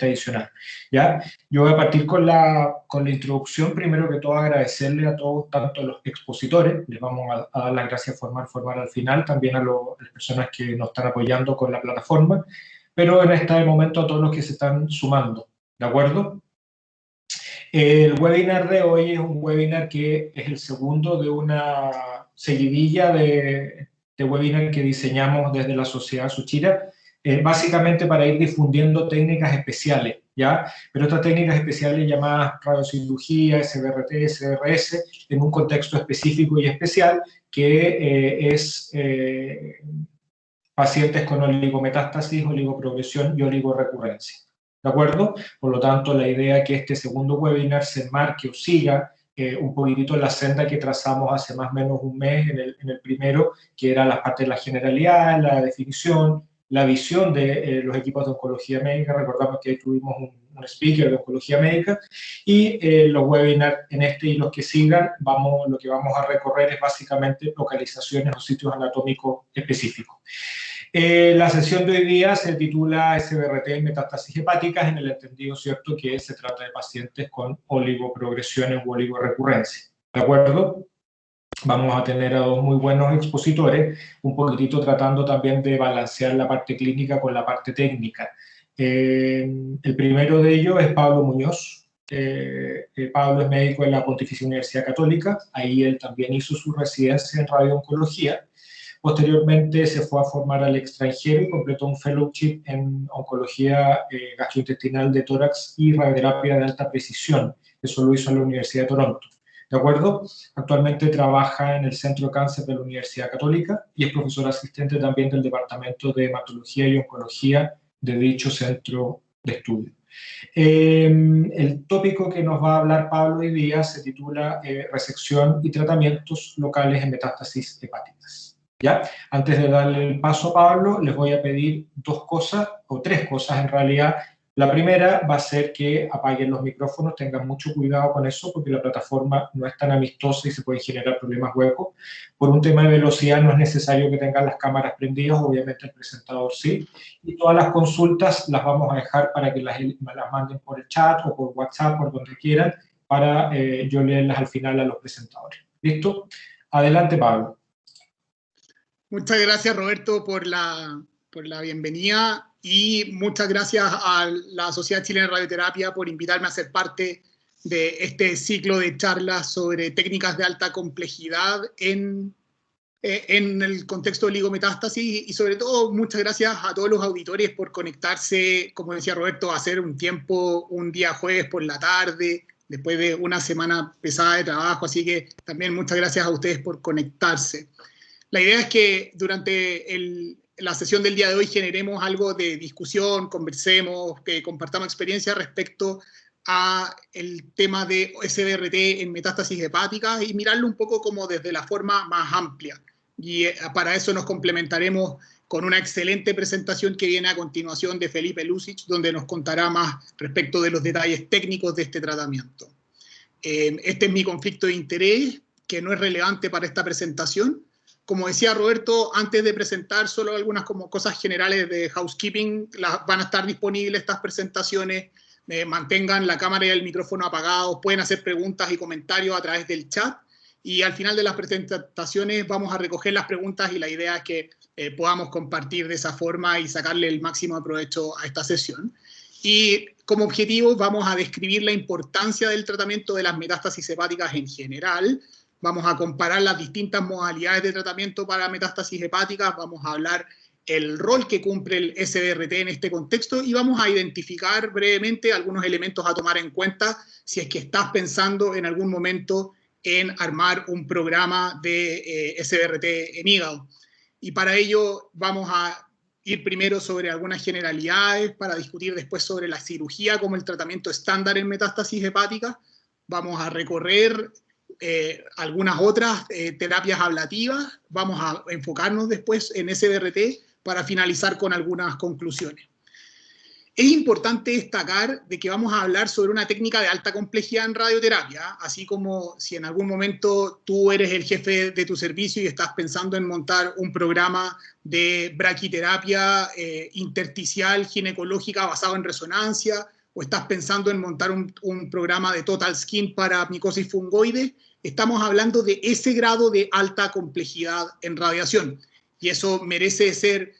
adicional. ¿Ya? Yo voy a partir con la introducción. Primero que todo, agradecerle a todos, tanto a los expositores, les vamos a dar las gracias formal al final, también a las personas que nos están apoyando con la plataforma, pero en este momento a todos los que se están sumando, ¿de acuerdo? El webinar de hoy es un webinar que es el segundo de una seguidilla de webinar que diseñamos desde la Sociedad Suchira, básicamente para ir difundiendo técnicas especiales, ¿ya? Pero estas técnicas especiales llamadas radiocirugía, SBRT, SBRS, en un contexto específico y especial que es pacientes con oligometástasis, oligoprogresión y oligorrecurrencia. ¿De acuerdo? Por lo tanto, la idea es que este segundo webinar se enmarque o siga un poquitito la senda que trazamos hace más o menos un mes en el primero, que era la parte de la generalidad, la definición, la visión de los equipos de oncología médica. Recordamos que ahí tuvimos un speaker de oncología médica, y los webinars en este y los que sigan, lo que vamos a recorrer es básicamente localizaciones o sitios anatómicos específicos. La sesión de hoy día se titula SBRT en metástasis hepáticas, en el entendido, ¿cierto?, que se trata de pacientes con oligoprogresiones u oligorrecurrencia. ¿De acuerdo? Vamos a tener a dos muy buenos expositores, un poquitito tratando también de balancear la parte clínica con la parte técnica. El primero de ellos es Pablo Muñoz. Pablo es médico de la Pontificia Universidad Católica, ahí él también hizo su residencia en radiooncología. Posteriormente se fue a formar al extranjero y completó un fellowship en oncología gastrointestinal de tórax y radioterapia de alta precisión. Eso lo hizo en la Universidad de Toronto. ¿De acuerdo? Actualmente trabaja en el Centro de Cáncer de la Universidad Católica y es profesor asistente también del Departamento de Hematología y Oncología de dicho centro de estudio. El tópico que nos va a hablar Pablo hoy día se titula resección y tratamientos locales en metástasis hepáticas. ¿Ya? Antes de darle el paso a Pablo, les voy a pedir dos cosas, o tres cosas en realidad. La primera va a ser que apaguen los micrófonos, tengan mucho cuidado con eso, porque la plataforma no es tan amistosa y se pueden generar problemas huecos. Por un tema de velocidad no es necesario que tengan las cámaras prendidas, obviamente el presentador sí. Y todas las consultas las vamos a dejar para que las manden por el chat o por WhatsApp, por donde quieran, para yo leerlas al final a los presentadores. ¿Listo? Adelante, Pablo. Muchas gracias, Roberto, por la bienvenida, y muchas gracias a la Sociedad Chilena de Radioterapia por invitarme a ser parte de este ciclo de charlas sobre técnicas de alta complejidad en el contexto de oligometástasis, y sobre todo muchas gracias a todos los auditores por conectarse, como decía Roberto, a hacer un tiempo, un día jueves por la tarde, después de una semana pesada de trabajo, así que también muchas gracias a ustedes por conectarse. La idea es que durante la sesión del día de hoy generemos algo de discusión, conversemos, que compartamos experiencias respecto a el tema de SBRT en metástasis hepáticas y mirarlo un poco como desde la forma más amplia. Y para eso nos complementaremos con una excelente presentación que viene a continuación de Felipe Lucic, donde nos contará más respecto de los detalles técnicos de este tratamiento. Este es mi conflicto de interés, que no es relevante para esta presentación. Como decía Roberto, antes de presentar solo algunas como cosas generales de housekeeping, van a estar disponibles estas presentaciones. Mantengan la cámara y el micrófono apagados, pueden hacer preguntas y comentarios a través del chat, y al final de las presentaciones vamos a recoger las preguntas, y la idea es que podamos compartir de esa forma y sacarle el máximo provecho a esta sesión. Y como objetivo vamos a describir la importancia del tratamiento de las metástasis hepáticas en general. Vamos a comparar las distintas modalidades de tratamiento para metástasis hepáticas, vamos a hablar el rol que cumple el SBRT en este contexto, y vamos a identificar brevemente algunos elementos a tomar en cuenta si es que estás pensando en algún momento en armar un programa de SBRT en hígado. Y para ello vamos a ir primero sobre algunas generalidades para discutir después sobre la cirugía como el tratamiento estándar en metástasis hepáticas. Vamos a recorrer algunas otras terapias ablativas, vamos a enfocarnos después en SBRT para finalizar con algunas conclusiones. Es importante destacar de que vamos a hablar sobre una técnica de alta complejidad en radioterapia, así como si en algún momento tú eres el jefe de tu servicio y estás pensando en montar un programa de braquiterapia intersticial ginecológica basado en resonancia, o estás pensando en montar un programa de total skin para micosis fungoide, estamos hablando de ese grado de alta complejidad en radiación. Y eso merece ser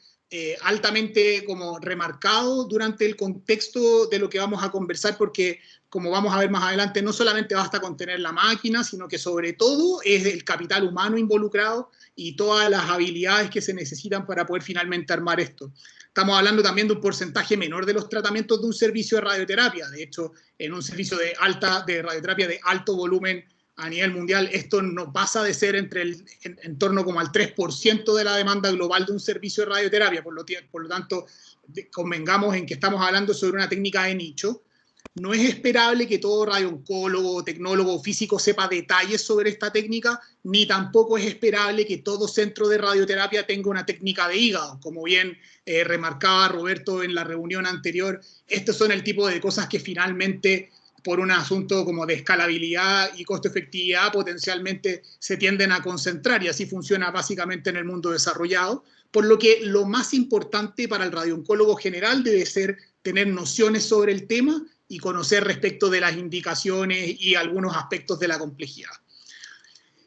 altamente como remarcado durante el contexto de lo que vamos a conversar, porque como vamos a ver más adelante, no solamente basta con tener la máquina, sino que sobre todo es el capital humano involucrado y todas las habilidades que se necesitan para poder finalmente armar esto. Estamos hablando también de un porcentaje menor de los tratamientos de un servicio de radioterapia. De hecho, en un servicio de radioterapia de alto volumen a nivel mundial, esto no pasa de ser en torno como al 3% de la demanda global de un servicio de radioterapia. Por lo tanto, convengamos en que estamos hablando sobre una técnica de nicho. No es esperable que todo radiooncólogo, tecnólogo o físico sepa detalles sobre esta técnica, ni tampoco es esperable que todo centro de radioterapia tenga una técnica de hígado. Como bien remarcaba Roberto en la reunión anterior, estos son el tipo de cosas que finalmente, por un asunto como de escalabilidad y costo-efectividad, potencialmente se tienden a concentrar, y así funciona básicamente en el mundo desarrollado, por lo que lo más importante para el radiooncólogo general debe ser tener nociones sobre el tema y conocer respecto de las indicaciones y algunos aspectos de la complejidad.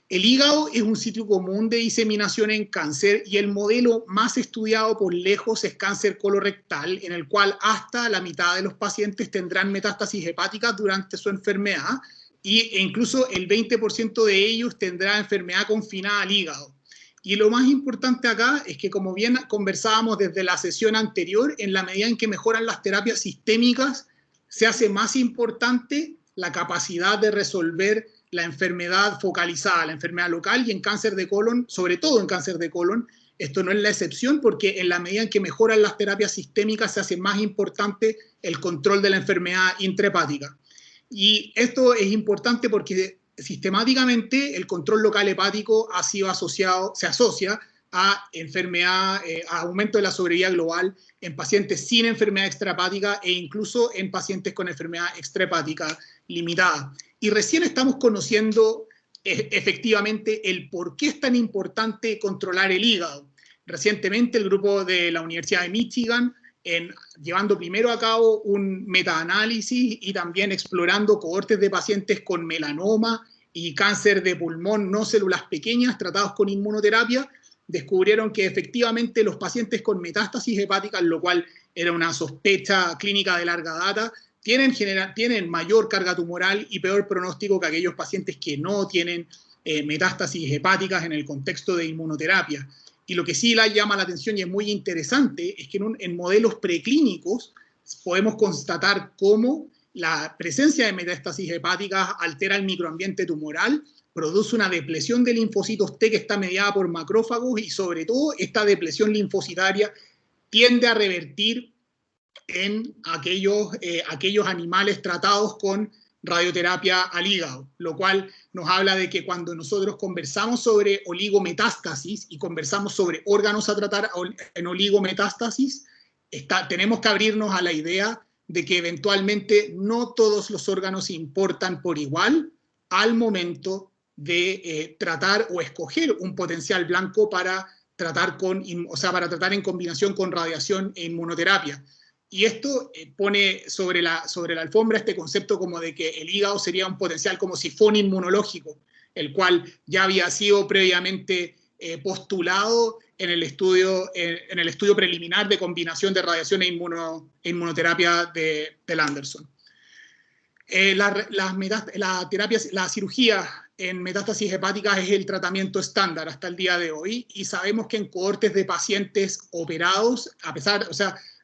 El hígado es un sitio común de diseminación en cáncer y el modelo más estudiado por lejos es cáncer colorectal, en el cual hasta la mitad de los pacientes tendrán metástasis hepáticas durante su enfermedad e incluso el 20% de ellos tendrá enfermedad confinada al hígado. Y lo más importante acá es que, como bien conversábamos desde la sesión anterior, en la medida en que mejoran las terapias sistémicas, se hace más importante la capacidad de resolver la enfermedad focalizada, la enfermedad local, y en cáncer de colon, sobre todo en cáncer de colon, esto no es la excepción, porque en la medida en que mejoran las terapias sistémicas se hace más importante el control de la enfermedad intrahepática. Y esto es importante porque sistemáticamente el control local hepático ha sido se asocia a enfermedad, a aumento de la sobrevida global en pacientes sin enfermedad extrahepática e incluso en pacientes con enfermedad extrahepática limitada. Y recién estamos conociendo efectivamente el por qué es tan importante controlar el hígado. Recientemente el grupo de la Universidad de Michigan, llevando primero a cabo un metaanálisis y también explorando cohortes de pacientes con melanoma y cáncer de pulmón no células pequeñas tratados con inmunoterapia, descubrieron que efectivamente los pacientes con metástasis hepáticas, lo cual era una sospecha clínica de larga data, tienen mayor carga tumoral y peor pronóstico que aquellos pacientes que no tienen metástasis hepáticas en el contexto de inmunoterapia. Y lo que sí la llama la atención y es muy interesante es que en modelos preclínicos podemos constatar cómo la presencia de metástasis hepáticas altera el microambiente tumoral, produce una depresión de linfocitos T que está mediada por macrófagos y sobre todo esta depresión linfocitaria tiende a revertir en aquellos animales tratados con radioterapia al hígado, lo cual nos habla de que cuando nosotros conversamos sobre oligometástasis y conversamos sobre órganos a tratar en oligometástasis, tenemos que abrirnos a la idea de que eventualmente no todos los órganos importan por igual al momento de tratar o escoger un potencial blanco para tratar en combinación con radiación e inmunoterapia. Y esto pone sobre la alfombra este concepto como de que el hígado sería un potencial como sifón inmunológico, el cual ya había sido previamente postulado en el estudio preliminar de combinación de radiación e inmunoterapia del Anderson. La cirugía en metástasis hepáticas es el tratamiento estándar hasta el día de hoy, y sabemos que en cohortes de pacientes operados,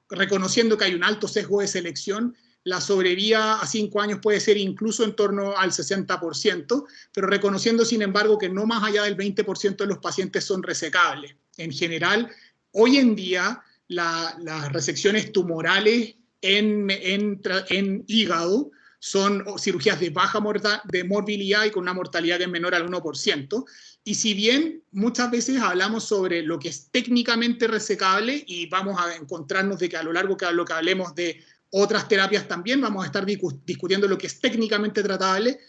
reconociendo que hay un alto sesgo de selección, la sobrevida a 5 años puede ser incluso en torno al 60%, pero reconociendo, sin embargo, que no más allá del 20% de los pacientes son resecables. En general, hoy en día, las resecciones tumorales en hígado son cirugías de baja morbilidad y con una mortalidad que es menor al 1%. Y si bien muchas veces hablamos sobre lo que es técnicamente resecable, y vamos a encontrarnos de que a lo largo de lo que hablemos de otras terapias también, vamos a estar discutiendo lo que es técnicamente tratable.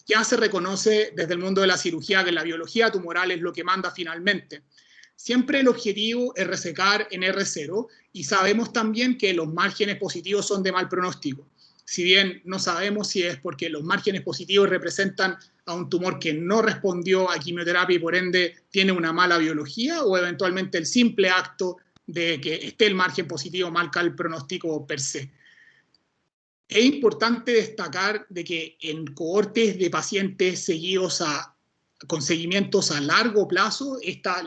Ya se reconoce desde el mundo de la cirugía que la biología tumoral es lo que manda finalmente. Siempre el objetivo es resecar en R0 y sabemos también que los márgenes positivos son de mal pronóstico. Si bien no sabemos si es porque los márgenes positivos representan a un tumor que no respondió a quimioterapia y por ende tiene una mala biología, o eventualmente el simple acto de que esté el margen positivo marca el pronóstico per se. Es importante destacar de que en cohortes de pacientes seguidos con seguimientos a largo plazo,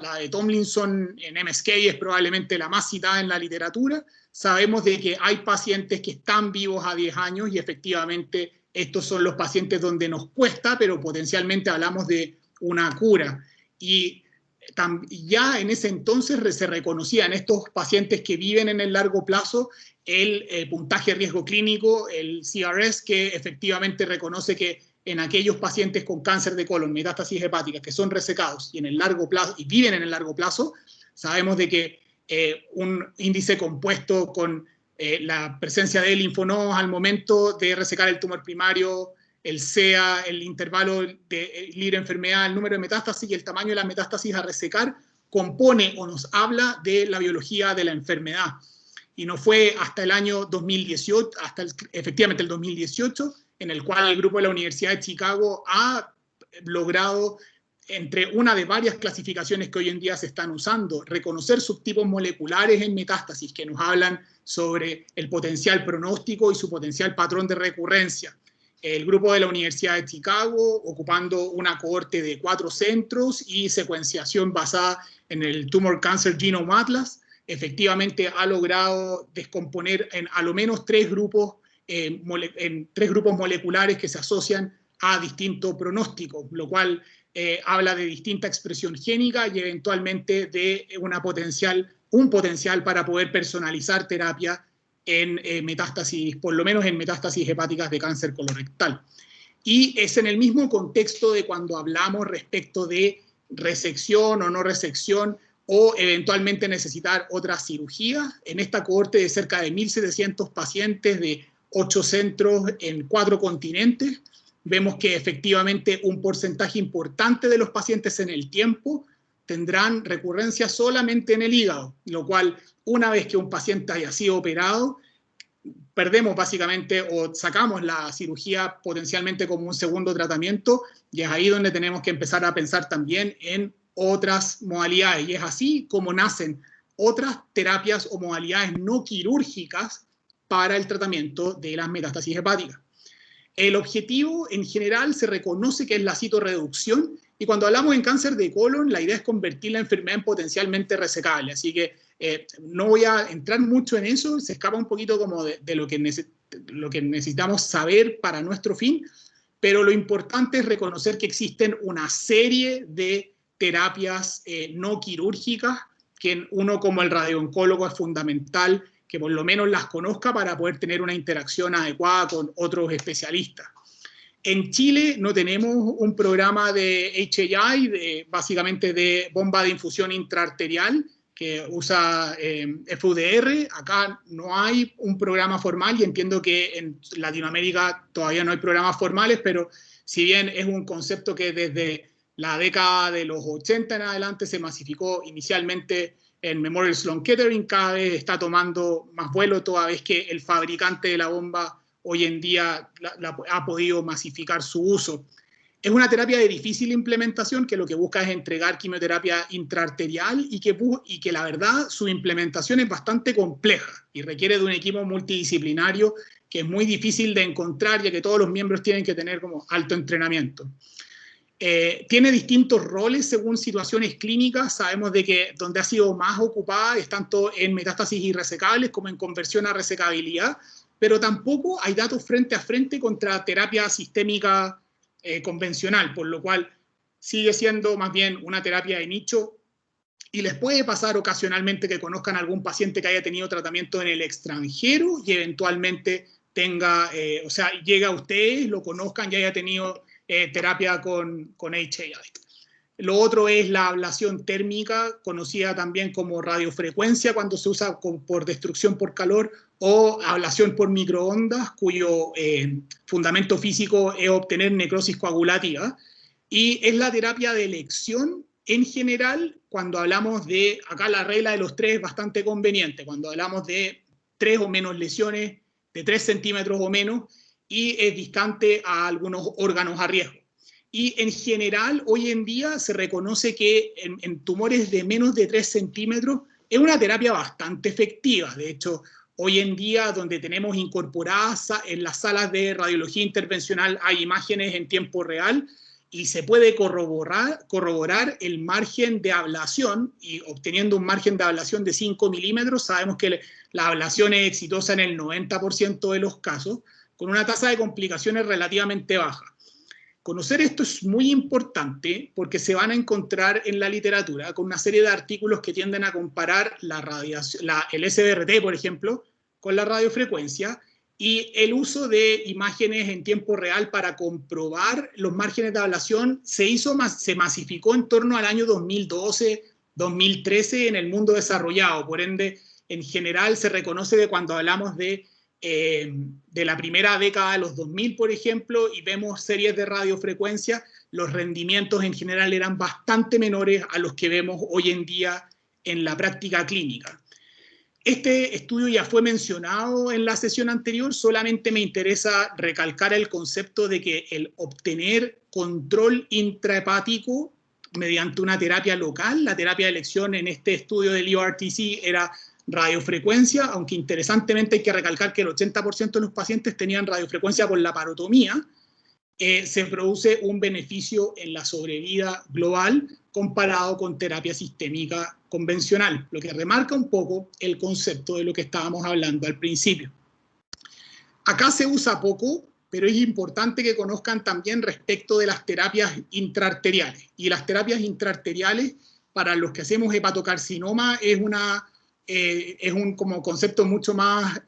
la de Tomlinson en MSK es probablemente la más citada en la literatura. Sabemos de que hay pacientes que están vivos a 10 años y efectivamente estos son los pacientes donde nos cuesta, pero potencialmente hablamos de una cura. Y ya en ese entonces se reconocía en estos pacientes que viven en el largo plazo el puntaje riesgo clínico, el CRS, que efectivamente reconoce que en aquellos pacientes con cáncer de colon, metástasis hepáticas, que son resecados y, en el largo plazo, y viven en el largo plazo, sabemos de que un índice compuesto con la presencia de linfonodos al momento de resecar el tumor primario, el CEA, el intervalo de libre enfermedad, el número de metástasis y el tamaño de las metástasis a resecar, compone o nos habla de la biología de la enfermedad. Y no fue hasta el año 2018, efectivamente el 2018, en el cual el grupo de la Universidad de Chicago ha logrado, entre una de varias clasificaciones que hoy en día se están usando, reconocer subtipos moleculares en metástasis que nos hablan sobre el potencial pronóstico y su potencial patrón de recurrencia. El grupo de la Universidad de Chicago, ocupando una cohorte de 4 centros y secuenciación basada en el Tumor Cancer Genome Atlas, efectivamente ha logrado descomponer en a lo menos 3 grupos moleculares que se asocian a distinto pronóstico, lo cual habla de distinta expresión génica y eventualmente de un potencial para poder personalizar terapia en metástasis, por lo menos en metástasis hepáticas de cáncer colorectal. Y es en el mismo contexto de cuando hablamos respecto de resección o no resección, o eventualmente necesitar otra cirugía. En esta cohorte de cerca de 1.700 pacientes de 8 centros en 4 continentes, vemos que efectivamente un porcentaje importante de los pacientes en el tiempo tendrán recurrencia solamente en el hígado, lo cual, una vez que un paciente haya sido operado, perdemos básicamente o sacamos la cirugía potencialmente como un segundo tratamiento, y es ahí donde tenemos que empezar a pensar también en otras modalidades, y es así como nacen otras terapias o modalidades no quirúrgicas para el tratamiento de las metástasis hepáticas. El objetivo en general se reconoce que es la citorreducción, y cuando hablamos en cáncer de colon, la idea es convertir la enfermedad en potencialmente resecable, así que no voy a entrar mucho en eso, se escapa un poquito como de lo que necesitamos saber para nuestro fin, pero lo importante es reconocer que existen una serie de terapias no quirúrgicas que uno como el radiooncólogo es fundamental que por lo menos las conozca para poder tener una interacción adecuada con otros especialistas. En Chile no tenemos un programa de HAI, básicamente de bomba de infusión intraarterial, que usa FUDR. Acá no hay un programa formal y entiendo que en Latinoamérica todavía no hay programas formales, pero si bien es un concepto que desde la década de los 80 en adelante se masificó inicialmente en Memorial Sloan Kettering, cada vez está tomando más vuelo, toda vez que el fabricante de la bomba hoy en día ha podido masificar su uso. Es una terapia de difícil implementación que lo que busca es entregar quimioterapia intraarterial y que la verdad su implementación es bastante compleja y requiere de un equipo multidisciplinario que es muy difícil de encontrar, ya que todos los miembros tienen que tener como alto entrenamiento. Tiene distintos roles según situaciones clínicas. Sabemos de que donde ha sido más ocupada es tanto en metástasis irresecables como en conversión a resecabilidad, pero tampoco hay datos frente a frente contra terapia sistémica convencional, por lo cual sigue siendo más bien una terapia de nicho, y les puede pasar ocasionalmente que conozcan a algún paciente que haya tenido tratamiento en el extranjero y eventualmente llegue a ustedes, lo conozcan y haya tenido terapia con HAI. Lo otro es la ablación térmica, conocida también como radiofrecuencia, cuando se usa por destrucción por calor, o ablación por microondas, cuyo fundamento físico es obtener necrosis coagulativa. Y es la terapia de elección en general cuando hablamos de, acá la regla de los 3 es bastante conveniente, cuando hablamos de 3 o menos lesiones, de 3 centímetros o menos, y es distante a algunos órganos a riesgo. Y en general, hoy en día se reconoce que en tumores de menos de 3 centímetros es una terapia bastante efectiva. De hecho, hoy en día, donde tenemos incorporadas en las salas de radiología intervencional, hay imágenes en tiempo real y se puede corroborar el margen de ablación, y obteniendo un margen de ablación de 5 milímetros, sabemos que la ablación es exitosa en el 90% de los casos, con una tasa de complicaciones relativamente baja. Conocer esto es muy importante porque se van a encontrar en la literatura con una serie de artículos que tienden a comparar el SBRT, por ejemplo, con la radiofrecuencia, y el uso de imágenes en tiempo real para comprobar los márgenes de ablación se masificó en torno al año 2012, 2013 en el mundo desarrollado. Por ende, en general se reconoce que cuando hablamos de la primera década de los 2000, por ejemplo, y vemos series de radiofrecuencia, los rendimientos en general eran bastante menores a los que vemos hoy en día en la práctica clínica. Este estudio ya fue mencionado en la sesión anterior, solamente me interesa recalcar el concepto de que el obtener control intrahepático mediante una terapia local, la terapia de elección en este estudio del EORTC era radiofrecuencia, aunque interesantemente hay que recalcar que el 80% de los pacientes tenían radiofrecuencia por laparotomía, se produce un beneficio en la sobrevida global comparado con terapia sistémica convencional, lo que remarca un poco el concepto de lo que estábamos hablando al principio. Acá se usa poco, pero es importante que conozcan también respecto de las terapias intraarteriales. Y las terapias intraarteriales, para los que hacemos hepatocarcinoma, es un como concepto mucho más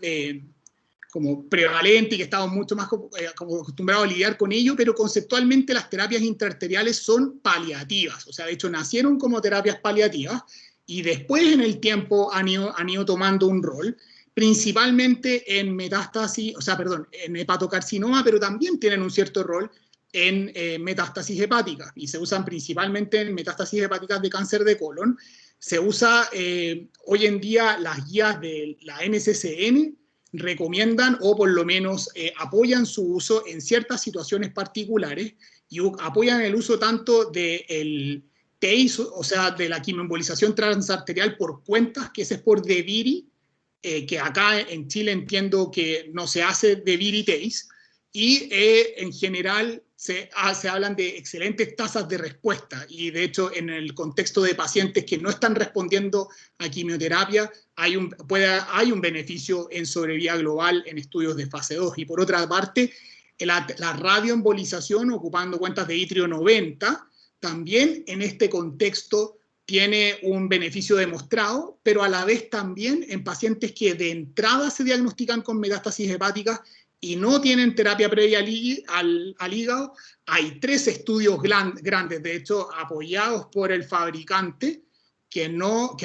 como prevalente y que estamos mucho más como acostumbrados a lidiar con ello, pero conceptualmente las terapias intraarteriales son paliativas, o sea, de hecho nacieron como terapias paliativas y después en el tiempo han ido tomando un rol, principalmente en metástasis, en hepatocarcinoma, pero también tienen un cierto rol en metástasis hepáticas y se usan principalmente en metástasis hepáticas de cáncer de colon. Se usa hoy en día las guías de la NCCN, recomiendan o por lo menos apoyan su uso en ciertas situaciones particulares y apoyan el uso tanto del TACE, o sea, de la quimioembolización transarterial por cuentas, que ese es por DeViri, que acá en Chile entiendo que no se hace DeViri TACE, y en general se hablan de excelentes tasas de respuesta y de hecho en el contexto de pacientes que no están respondiendo a quimioterapia hay un beneficio en sobrevida global en estudios de fase 2. Y por otra parte, la radioembolización ocupando cuentas de itrio 90 también en este contexto tiene un beneficio demostrado, pero a la vez también en pacientes que de entrada se diagnostican con metástasis hepáticas y no tienen terapia previa al hígado, hay 3 estudios grandes, de hecho, apoyados por el fabricante, que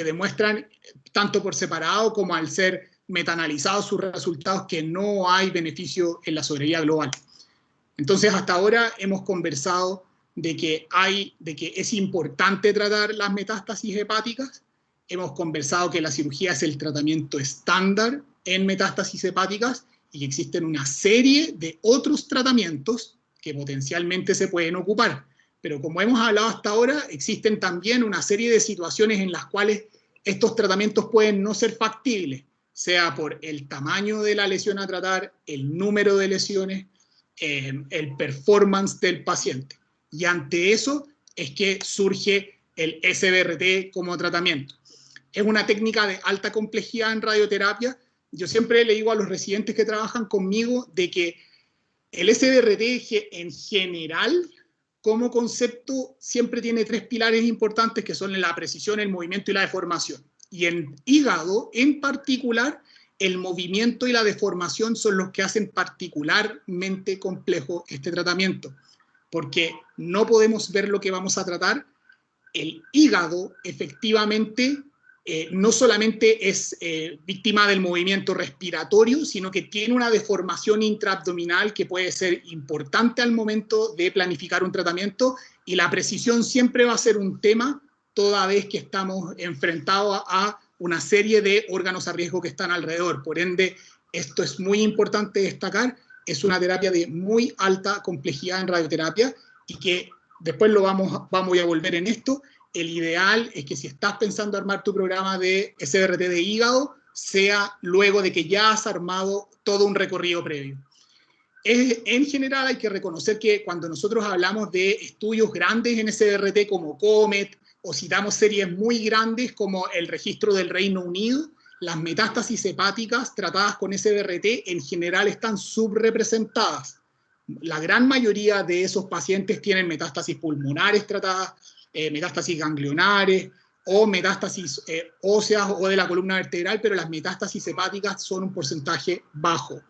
demuestran, tanto por separado como al ser metaanalizados sus resultados, que no hay beneficio en la sobrevida global. Entonces, hasta ahora hemos conversado de que es importante tratar las metástasis hepáticas, hemos conversado que la cirugía es el tratamiento estándar en metástasis hepáticas, y existen una serie de otros tratamientos que potencialmente se pueden ocupar. Pero como hemos hablado hasta ahora, existen también una serie de situaciones en las cuales estos tratamientos pueden no ser factibles, sea por el tamaño de la lesión a tratar, el número de lesiones, el performance del paciente. Y ante eso es que surge el SBRT como tratamiento. Es una técnica de alta complejidad en radioterapia. Yo siempre le digo a los residentes que trabajan conmigo de que el SBRT en general, como concepto, siempre tiene 3 pilares importantes que son la precisión, el movimiento y la deformación. Y en hígado, en particular, el movimiento y la deformación son los que hacen particularmente complejo este tratamiento, porque no podemos ver lo que vamos a tratar, el hígado efectivamente no solamente es víctima del movimiento respiratorio, sino que tiene una deformación intraabdominal que puede ser importante al momento de planificar un tratamiento, y la precisión siempre va a ser un tema toda vez que estamos enfrentados a una serie de órganos a riesgo que están alrededor. Por ende, esto es muy importante destacar, es una terapia de muy alta complejidad en radioterapia, y que después vamos a volver en esto. El ideal es que si estás pensando armar tu programa de SBRT de hígado, sea luego de que ya has armado todo un recorrido previo. En general hay que reconocer que cuando nosotros hablamos de estudios grandes en SBRT como COMET, o citamos series muy grandes como el registro del Reino Unido, las metástasis hepáticas tratadas con SBRT en general están subrepresentadas. La gran mayoría de esos pacientes tienen metástasis pulmonares tratadas, metástasis ganglionares o metástasis óseas o de la columna vertebral, pero las metástasis hepáticas son un porcentaje bajo.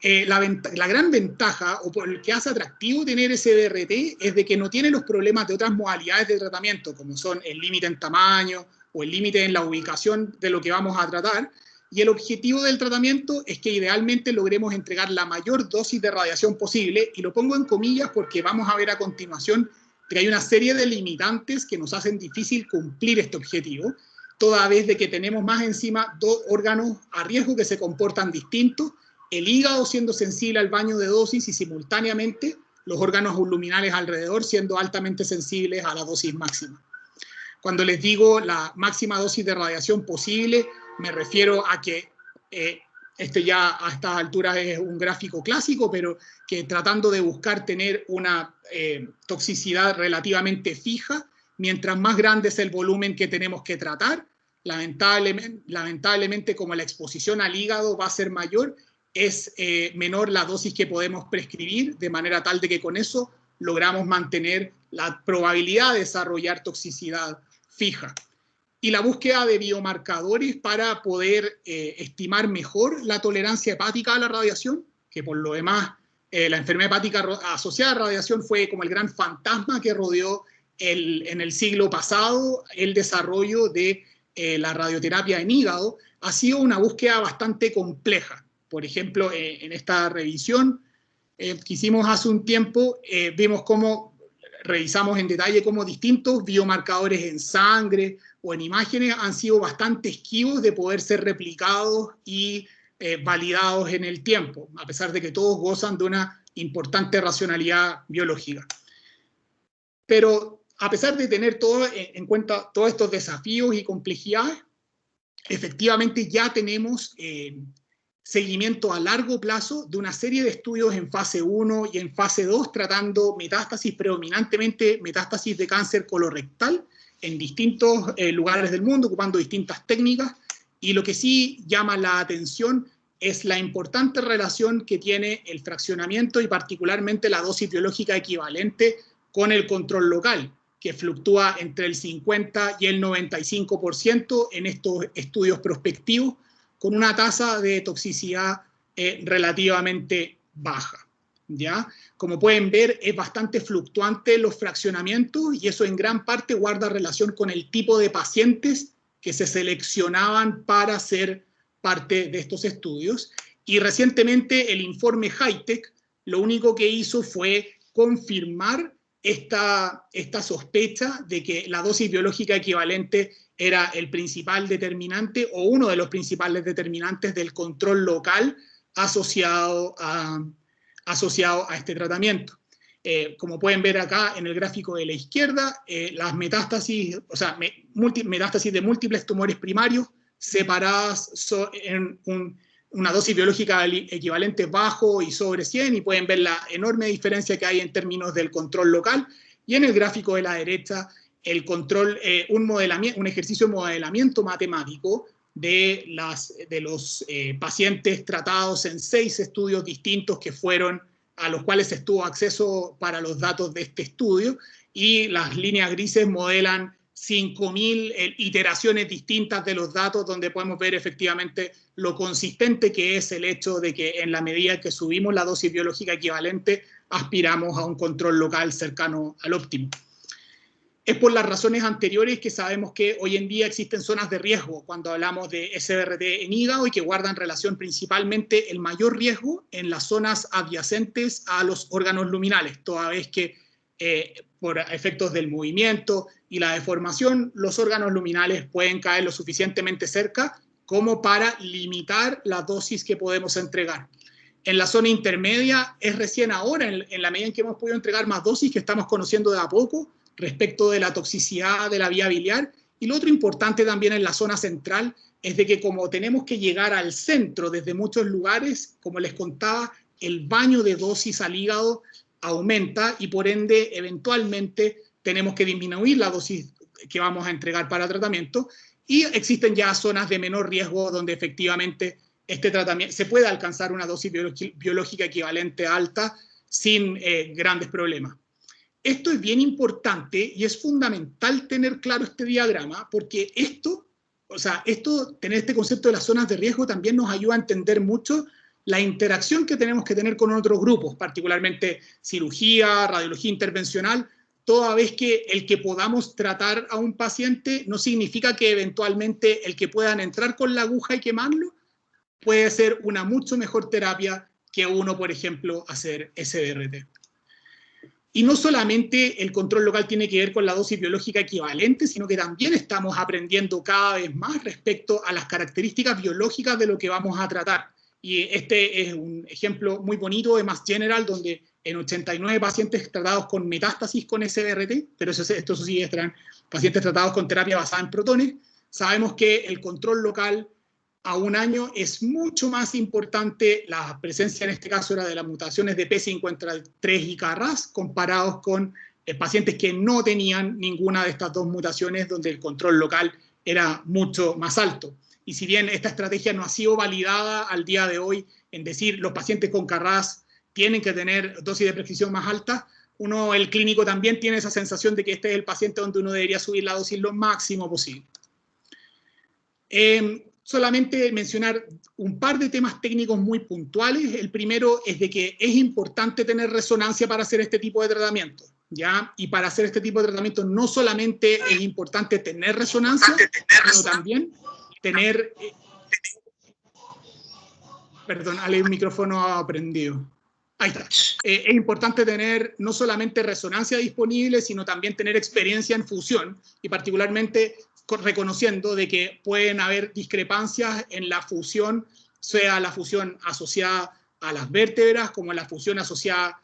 La gran ventaja, o por el que hace atractivo tener SBRT, es de que no tiene los problemas de otras modalidades de tratamiento, como son el límite en tamaño o el límite en la ubicación de lo que vamos a tratar, y el objetivo del tratamiento es que idealmente logremos entregar la mayor dosis de radiación posible, y lo pongo en comillas porque vamos a ver a continuación que hay una serie de limitantes que nos hacen difícil cumplir este objetivo, toda vez de que tenemos más encima dos órganos a riesgo que se comportan distintos, el hígado siendo sensible al baño de dosis y simultáneamente los órganos luminales alrededor siendo altamente sensibles a la dosis máxima. Cuando les digo la máxima dosis de radiación posible, me refiero a que este ya a estas alturas es un gráfico clásico, pero que tratando de buscar tener una toxicidad relativamente fija, mientras más grande es el volumen que tenemos que tratar, lamentablemente como la exposición al hígado va a ser mayor, es menor la dosis que podemos prescribir, de manera tal de que con eso logramos mantener la probabilidad de desarrollar toxicidad fija. Y la búsqueda de biomarcadores para poder estimar mejor la tolerancia hepática a la radiación, que por lo demás la enfermedad hepática asociada a radiación fue como el gran fantasma que rodeó en el siglo pasado el desarrollo de la radioterapia en hígado, ha sido una búsqueda bastante compleja. Por ejemplo, en esta revisión que hicimos hace un tiempo, vimos cómo revisamos en detalle cómo distintos biomarcadores en sangre o en imágenes han sido bastante esquivos de poder ser replicados y validados en el tiempo, a pesar de que todos gozan de una importante racionalidad biológica. Pero a pesar de tener en cuenta todos estos desafíos y complejidades, efectivamente ya tenemos seguimiento a largo plazo de una serie de estudios en fase 1 y en fase 2 tratando metástasis, predominantemente metástasis de cáncer colorectal en distintos lugares del mundo, ocupando distintas técnicas, y lo que sí llama la atención es la importante relación que tiene el fraccionamiento y particularmente la dosis biológica equivalente con el control local, que fluctúa entre el 50 y el 95% en estos estudios prospectivos, con una tasa de toxicidad relativamente baja, ¿ya? Como pueden ver, es bastante fluctuante los fraccionamientos y eso en gran parte guarda relación con el tipo de pacientes que se seleccionaban para ser parte de estos estudios. Y recientemente el informe HITECH lo único que hizo fue confirmar esta sospecha de que la dosis biológica equivalente era el principal determinante o uno de los principales determinantes del control local asociado a este tratamiento. Como pueden ver acá en el gráfico de la izquierda, las metástasis, o sea, metástasis de múltiples tumores primarios separadas en una dosis biológica equivalente bajo y sobre 100, y pueden ver la enorme diferencia que hay en términos del control local. Y en el gráfico de la derecha, el control, un ejercicio de modelamiento matemático de los pacientes tratados en 6 estudios distintos que fueron a los cuales se tuvo acceso para los datos de este estudio, y las líneas grises modelan 5.000 iteraciones distintas de los datos, donde podemos ver efectivamente lo consistente que es el hecho de que en la medida que subimos la dosis biológica equivalente, aspiramos a un control local cercano al óptimo. Es por las razones anteriores que sabemos que hoy en día existen zonas de riesgo cuando hablamos de SBRT en hígado y que guardan relación principalmente el mayor riesgo en las zonas adyacentes a los órganos luminales, toda vez que por efectos del movimiento y la deformación, los órganos luminales pueden caer lo suficientemente cerca como para limitar la dosis que podemos entregar. En la zona intermedia es recién ahora, en la medida en que hemos podido entregar más dosis, que estamos conociendo de a poco respecto de la toxicidad de la vía biliar. Y lo otro importante también en la zona central es de que como tenemos que llegar al centro desde muchos lugares, como les contaba, el baño de dosis al hígado aumenta y por ende eventualmente tenemos que disminuir la dosis que vamos a entregar para tratamiento, y existen ya zonas de menor riesgo donde efectivamente este tratamiento se puede alcanzar una dosis biológica equivalente alta sin grandes problemas. Esto es bien importante y es fundamental tener claro este diagrama, porque tener este concepto de las zonas de riesgo también nos ayuda a entender mucho la interacción que tenemos que tener con otros grupos, particularmente cirugía, radiología intervencional, toda vez que el que podamos tratar a un paciente no significa que eventualmente el que puedan entrar con la aguja y quemarlo puede ser una mucho mejor terapia que uno, por ejemplo, hacer SBRT. Y no solamente el control local tiene que ver con la dosis biológica equivalente, sino que también estamos aprendiendo cada vez más respecto a las características biológicas de lo que vamos a tratar. Y este es un ejemplo muy bonito de Mass General, donde en 89 pacientes tratados con metástasis con SBRT, pero estos sí estarán pacientes tratados con terapia basada en protones, sabemos que el control local a un año es mucho más importante la presencia, en este caso era de las mutaciones de P53 y KRAS, comparados con pacientes que no tenían ninguna de estas dos mutaciones, donde el control local era mucho más alto. Y si bien esta estrategia no ha sido validada al día de hoy, en decir los pacientes con KRAS tienen que tener dosis de prescripción más alta, el clínico también tiene esa sensación de que este es el paciente donde uno debería subir la dosis lo máximo posible. Solamente mencionar un par de temas técnicos muy puntuales. El primero es de que es importante tener resonancia para hacer este tipo de tratamiento, ¿ya? Y para hacer este tipo de tratamiento no solamente es importante tener resonancia, sino también tener... Perdón, hay un micrófono prendido. Ahí está. Es importante tener no solamente resonancia disponible, sino también tener experiencia en fusión, y particularmente reconociendo de que pueden haber discrepancias en la fusión, sea la fusión asociada a las vértebras como la fusión asociada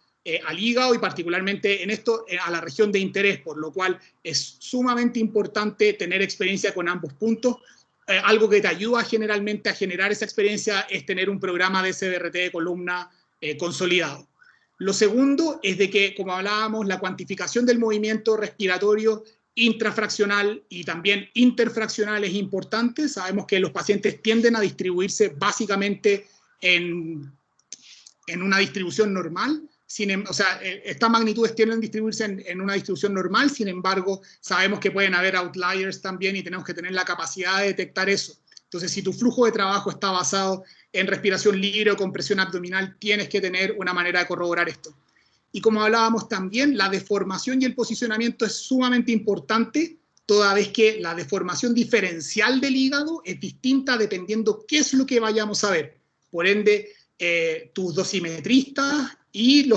al hígado, y particularmente en esto a la región de interés, por lo cual es sumamente importante tener experiencia con ambos puntos. Algo que te ayuda generalmente a generar esa experiencia es tener un programa de SBRT de columna consolidado. Lo segundo es de que, como hablábamos, la cuantificación del movimiento respiratorio intrafraccional y también interfraccional es importante. Sabemos que los pacientes tienden a distribuirse básicamente en una distribución normal. Estas magnitudes tienden a distribuirse en una distribución normal, sin embargo, sabemos que pueden haber outliers también y tenemos que tener la capacidad de detectar eso. Entonces, si tu flujo de trabajo está basado en respiración libre o compresión abdominal, tienes que tener una manera de corroborar esto. Y como hablábamos también, la deformación y el posicionamiento es sumamente importante, toda vez que la deformación diferencial del hígado es distinta dependiendo qué es lo que vayamos a ver. Por ende, tus dosimetristas y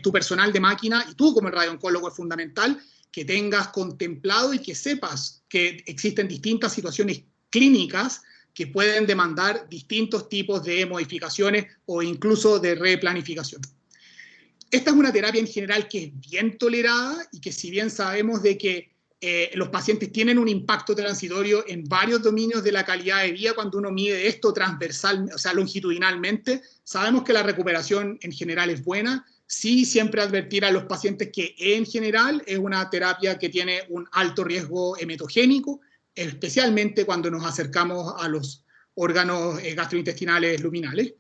tu personal de máquina, y tú como el radiooncólogo, es fundamental que tengas contemplado y que sepas que existen distintas situaciones clínicas que pueden demandar distintos tipos de modificaciones o incluso de replanificación. Esta es una terapia en general que es bien tolerada y que, si bien sabemos de que los pacientes tienen un impacto transitorio en varios dominios de la calidad de vida, cuando uno mide esto transversal, o sea, longitudinalmente, sabemos que la recuperación en general es buena. Sí, siempre advertir a los pacientes que en general es una terapia que tiene un alto riesgo emetogénico, especialmente cuando nos acercamos a los órganos gastrointestinales luminales.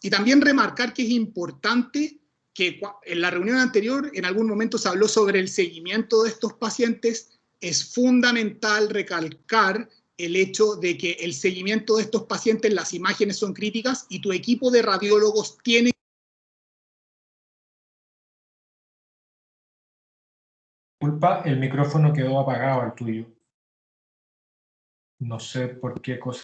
Y también remarcar que es importante que en la reunión anterior en algún momento se habló sobre el seguimiento de estos pacientes. Es fundamental recalcar el hecho de que el seguimiento de estos pacientes, las imágenes son críticas y tu equipo de radiólogos tiene Disculpa, el micrófono quedó apagado el tuyo. No sé por qué cosa.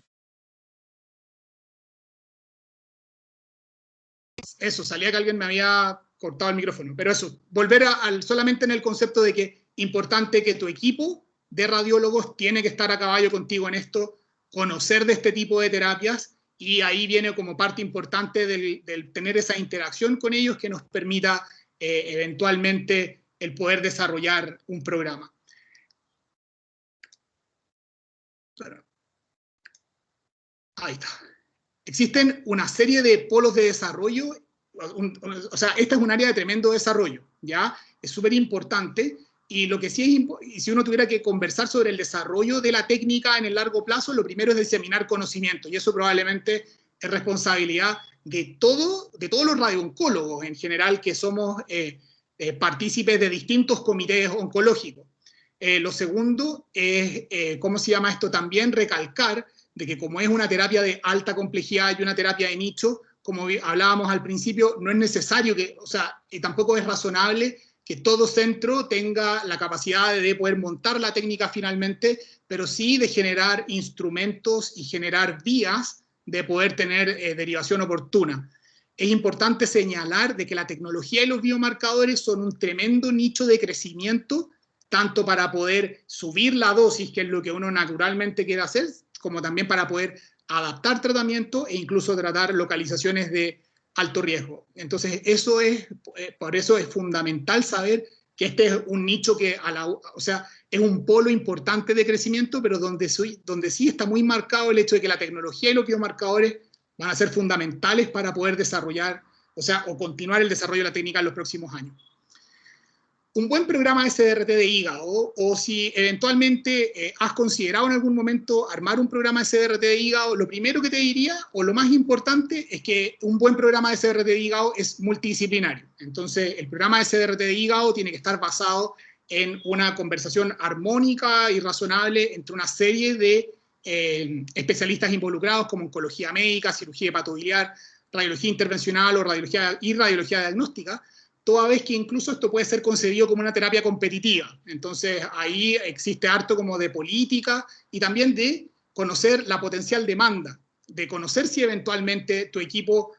Eso, salía que alguien me había cortado el micrófono. Pero eso, volver solamente en el concepto de que importante que tu equipo de radiólogos tiene que estar a caballo contigo en esto, conocer de este tipo de terapias, y ahí viene como parte importante del tener esa interacción con ellos que nos permita eventualmente el poder desarrollar un programa. Ahí está. Existen una serie de polos de desarrollo, o sea, esta es un área de tremendo desarrollo, ¿ya? Es súper importante, y lo que sí es, y si uno tuviera que conversar sobre el desarrollo de la técnica en el largo plazo, lo primero es diseminar conocimiento, y eso probablemente es responsabilidad de todos los radiooncólogos en general, que somos partícipes de distintos comités oncológicos. Lo segundo es, ¿cómo se llama esto? También recalcar de que como es una terapia de alta complejidad y una terapia de nicho, como hablábamos al principio, no es necesario que, o sea, y tampoco es razonable que todo centro tenga la capacidad de poder montar la técnica finalmente, pero sí de generar instrumentos y generar vías de poder tener derivación oportuna. Es importante señalar de que la tecnología y los biomarcadores son un tremendo nicho de crecimiento, tanto para poder subir la dosis, que es lo que uno naturalmente quiere hacer, como también para poder adaptar tratamiento e incluso tratar localizaciones de alto riesgo. Entonces, eso es, por eso es fundamental saber que este es un nicho que, o sea, es un polo importante de crecimiento, pero donde sí está muy marcado el hecho de que la tecnología y los biomarcadores van a ser fundamentales para poder desarrollar, o sea, o continuar el desarrollo de la técnica en los próximos años. Un buen programa SBRT de hígado, o si eventualmente has considerado en algún momento armar un programa SBRT de hígado, lo primero que te diría, o lo más importante, es que un buen programa de SBRT de hígado es multidisciplinario. Entonces, el programa de SBRT de hígado tiene que estar basado en una conversación armónica y razonable entre una serie de especialistas involucrados, como oncología médica, cirugía hepatobiliar, radiología intervencional o radiología diagnóstica, toda vez que incluso esto puede ser concebido como una terapia competitiva. Entonces, ahí existe harto como de política y también de conocer la potencial demanda, de conocer si eventualmente tu equipo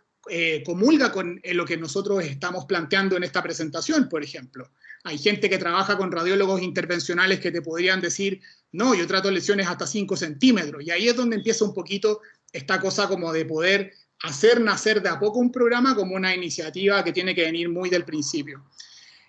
comulga con lo que nosotros estamos planteando en esta presentación, por ejemplo. Hay gente que trabaja con radiólogos intervencionales que te podrían decir, no, yo trato lesiones hasta 5 centímetros, y ahí es donde empieza un poquito esta cosa como de poder hacer nacer de a poco un programa como una iniciativa que tiene que venir muy del principio.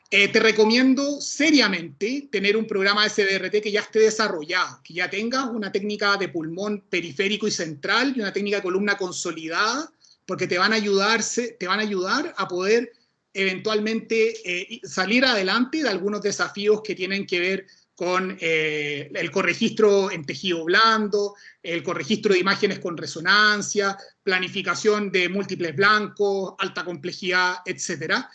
Te recomiendo seriamente tener un programa de SBRT que ya esté desarrollado, que ya tengas una técnica de pulmón periférico y central y una técnica de columna consolidada, porque te van a ayudar a poder eventualmente salir adelante de algunos desafíos que tienen que ver con el corregistro en tejido blando, el corregistro de imágenes con resonancia, planificación de múltiples blancos, alta complejidad, etcétera.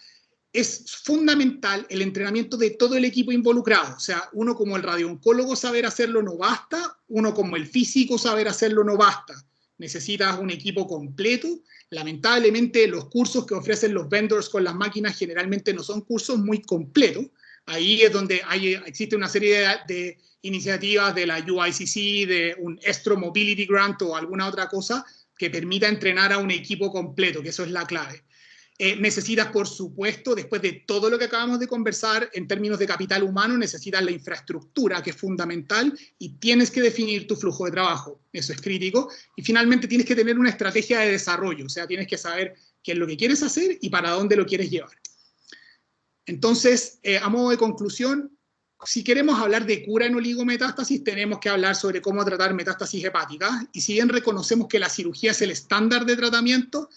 Es fundamental el entrenamiento de todo el equipo involucrado. O sea, uno como el radiooncólogo saber hacerlo no basta, uno como el físico saber hacerlo no basta. Necesitas un equipo completo. Lamentablemente, los cursos que ofrecen los vendors con las máquinas generalmente no son cursos muy completos. Ahí es donde existe una serie de iniciativas de la UICC, de un Estro Mobility Grant o alguna otra cosa que permita entrenar a un equipo completo, que eso es la clave. Necesitas, por supuesto, después de todo lo que acabamos de conversar en términos de capital humano, necesitas la infraestructura, que es fundamental, y tienes que definir tu flujo de trabajo. Eso es crítico. Y finalmente tienes que tener una estrategia de desarrollo, o sea, tienes que saber qué es lo que quieres hacer y para dónde lo quieres llevar. Entonces, a modo de conclusión, si queremos hablar de cura en oligometástasis, tenemos que hablar sobre cómo tratar metástasis hepáticas, y si bien reconocemos que la cirugía es el estándar de tratamiento,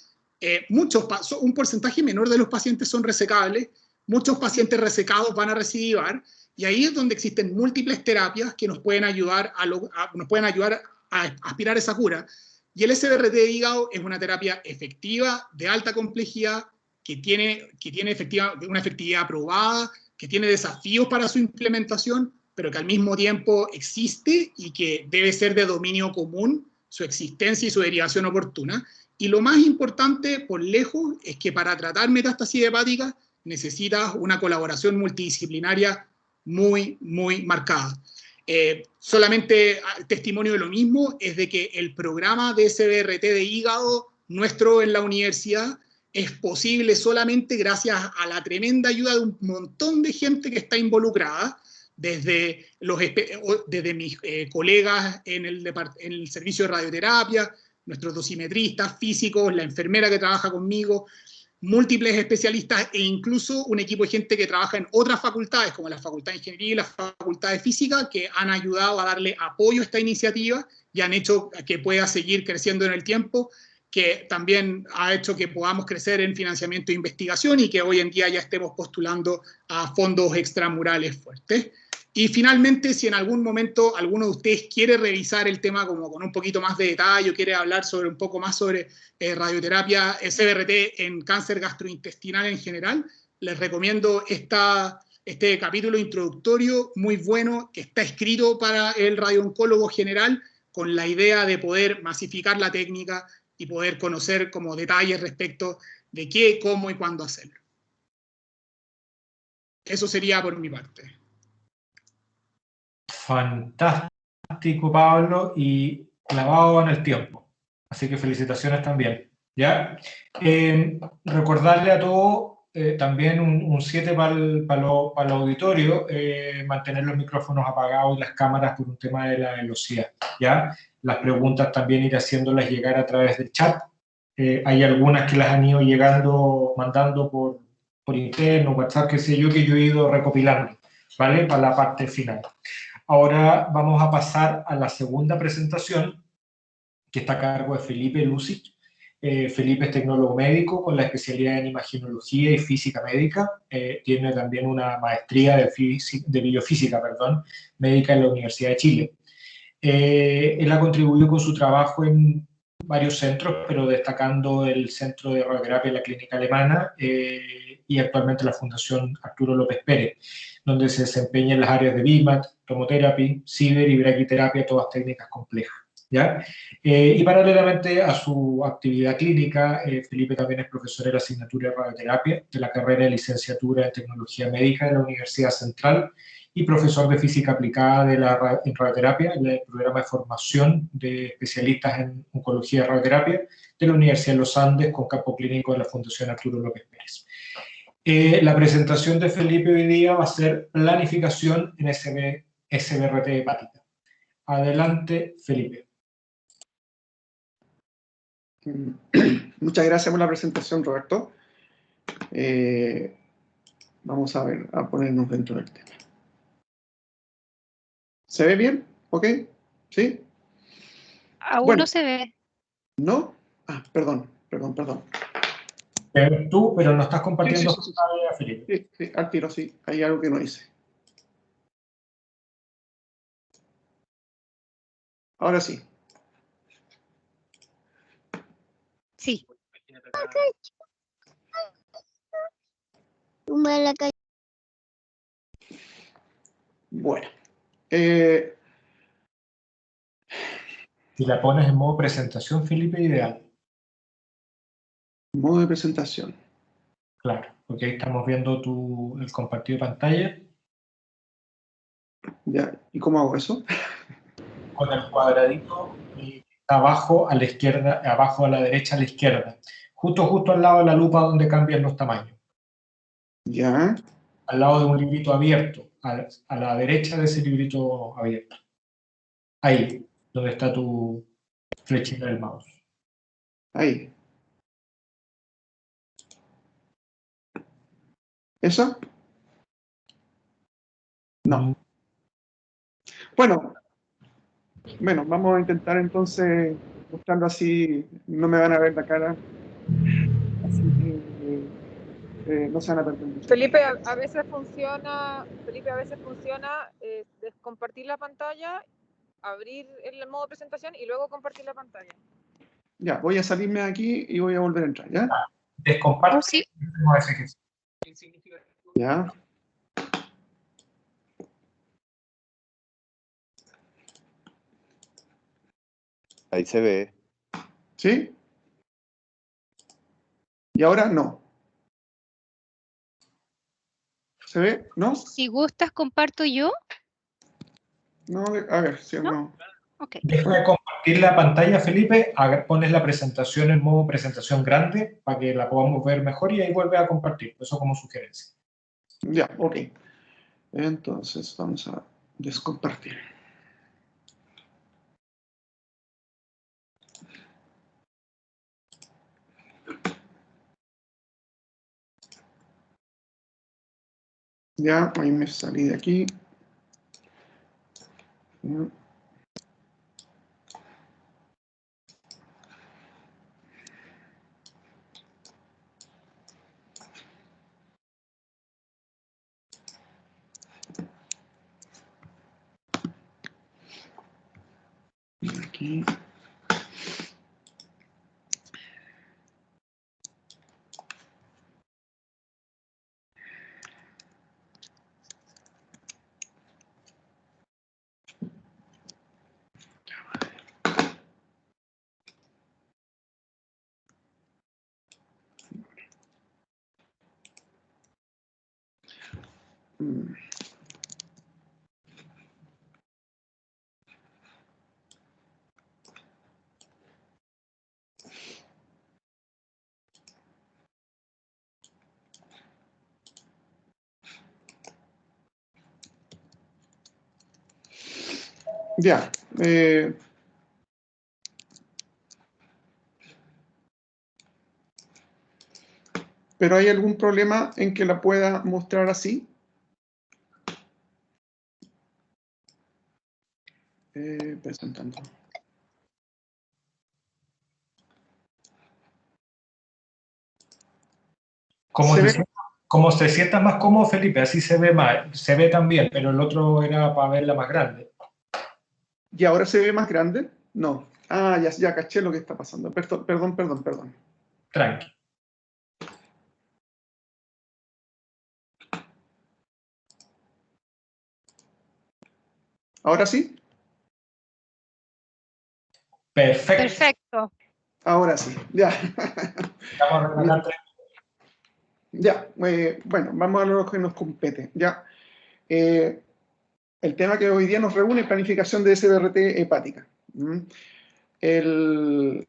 un porcentaje menor de los pacientes son resecables, muchos pacientes resecados van a recidivar, y ahí es donde existen múltiples terapias que nos pueden ayudar a aspirar a esa cura. Y el SBRT de hígado es una terapia efectiva, de alta complejidad, que tiene una efectividad probada, que tiene desafíos para su implementación, pero que al mismo tiempo existe y que debe ser de dominio común su existencia y su derivación oportuna. Y lo más importante, por lejos, es que para tratar metástasis hepáticas necesitas una colaboración multidisciplinaria muy, muy marcada. Solamente testimonio de lo mismo es de que el programa de SBRT de hígado nuestro en la universidad es posible solamente gracias a la tremenda ayuda de un montón de gente que está involucrada, desde mis colegas en el servicio de radioterapia, nuestros dosimetristas, físicos, la enfermera que trabaja conmigo, múltiples especialistas e incluso un equipo de gente que trabaja en otras facultades, como la Facultad de Ingeniería y la Facultad de Física, que han ayudado a darle apoyo a esta iniciativa y han hecho que pueda seguir creciendo en el tiempo, que también ha hecho que podamos crecer en financiamiento de investigación y que hoy en día ya estemos postulando a fondos extramurales fuertes. Y finalmente, si en algún momento alguno de ustedes quiere revisar el tema como con un poquito más de detalle o quiere hablar sobre un poco más sobre radioterapia, SBRT en cáncer gastrointestinal en general, les recomiendo este capítulo introductorio muy bueno que está escrito para el radiooncólogo general con la idea de poder masificar la técnica y poder conocer como detalles respecto de qué, cómo y cuándo hacerlo. Eso sería por mi parte. Fantástico, Pablo, y clavado en el tiempo. Así que felicitaciones también. ¿Ya? Recordarle a todos también un 7 para el auditorio, mantener los micrófonos apagados y las cámaras por un tema de la velocidad. ¿Ya? Las preguntas también ir haciéndolas llegar a través del chat. Hay algunas que las han ido mandando por interno, WhatsApp, qué sé yo, que yo he ido recopilando, ¿vale? Para la parte final. Ahora vamos a pasar a la segunda presentación, que está a cargo de Felipe Lucic. Felipe es tecnólogo médico con la especialidad en imaginología y física médica. Tiene también una maestría de biofísica médica en la Universidad de Chile. Él ha contribuido con su trabajo en varios centros, pero destacando el Centro de Radioterapia de la Clínica Alemana y actualmente la Fundación Arturo López Pérez, donde se desempeña en las áreas de BIMAT, tomoterapia, ciber y braquiterapia, todas técnicas complejas. ¿Ya? Y paralelamente a su actividad clínica, Felipe también es profesor de la asignatura de radioterapia de la carrera de licenciatura en tecnología médica de la Universidad Central y profesor de física aplicada en radioterapia en el programa de formación de especialistas en oncología y radioterapia de la Universidad de los Andes con campo clínico de la Fundación Arturo López Pérez. La presentación de Felipe hoy día va a ser planificación en SBRT hepática. Adelante, Felipe. Muchas gracias por la presentación, Roberto. Vamos a ver, a ponernos dentro del tema. ¿Se ve bien? ¿Ok? ¿Sí? Aún no se ve. ¿No? Ah, perdón. Te ves tú, pero no estás compartiendo Sí. pantalla, Felipe. Sí, al tiro, sí. Hay algo que no hice. Ahora sí. Sí. Bueno. Si la pones en modo presentación, Felipe, ideal. Modo de presentación. Claro, porque ahí estamos viendo el compartido de pantalla. Ya. ¿Y cómo hago eso? Con el cuadradito abajo a la izquierda, abajo a la derecha a la izquierda. Justo al lado de la lupa donde cambian los tamaños. Ya. Al lado de un librito abierto, a la derecha de ese librito abierto. Ahí, donde está tu flechita del mouse. Ahí. ¿Eso? No. Bueno, vamos a intentar entonces mostrarlo así, no me van a ver la cara, así que no se van a perder mucho. Felipe, a veces funciona compartir la pantalla, abrir el modo presentación y luego compartir la pantalla. Ya, voy a salirme de aquí y voy a volver a entrar, ¿ya? Descomparte. Oh, sí. Ya. Ahí se ve. ¿Sí? Y ahora no. ¿Se ve? ¿No? Si gustas, comparto yo. No, a ver, si no. Ok. Deja de compartir la pantalla, Felipe, pones la presentación en modo presentación grande para que la podamos ver mejor y ahí vuelve a compartir. Eso como sugerencia. Ya, ok. Entonces, vamos a descompartir. Ya, ahí me salí de aquí. Ya. Aquí. Mm. Ya. ¿Pero hay algún problema en que la pueda mostrar así? Presentando. Como ¿Se te ve? sientas, como te sientas más cómodo, Felipe, así se ve más, se ve también, pero el otro era para verla más grande. ¿Y ahora se ve más grande? No. Ah, ya caché lo que está pasando. Perdón. Tranqui. ¿Ahora sí? Perfecto. Perfecto. Ahora sí, ya. Vamos a regalar 3. Ya, bueno, vamos a lo que nos compete. Ya. El tema que hoy día nos reúne es planificación de SBRT hepática. El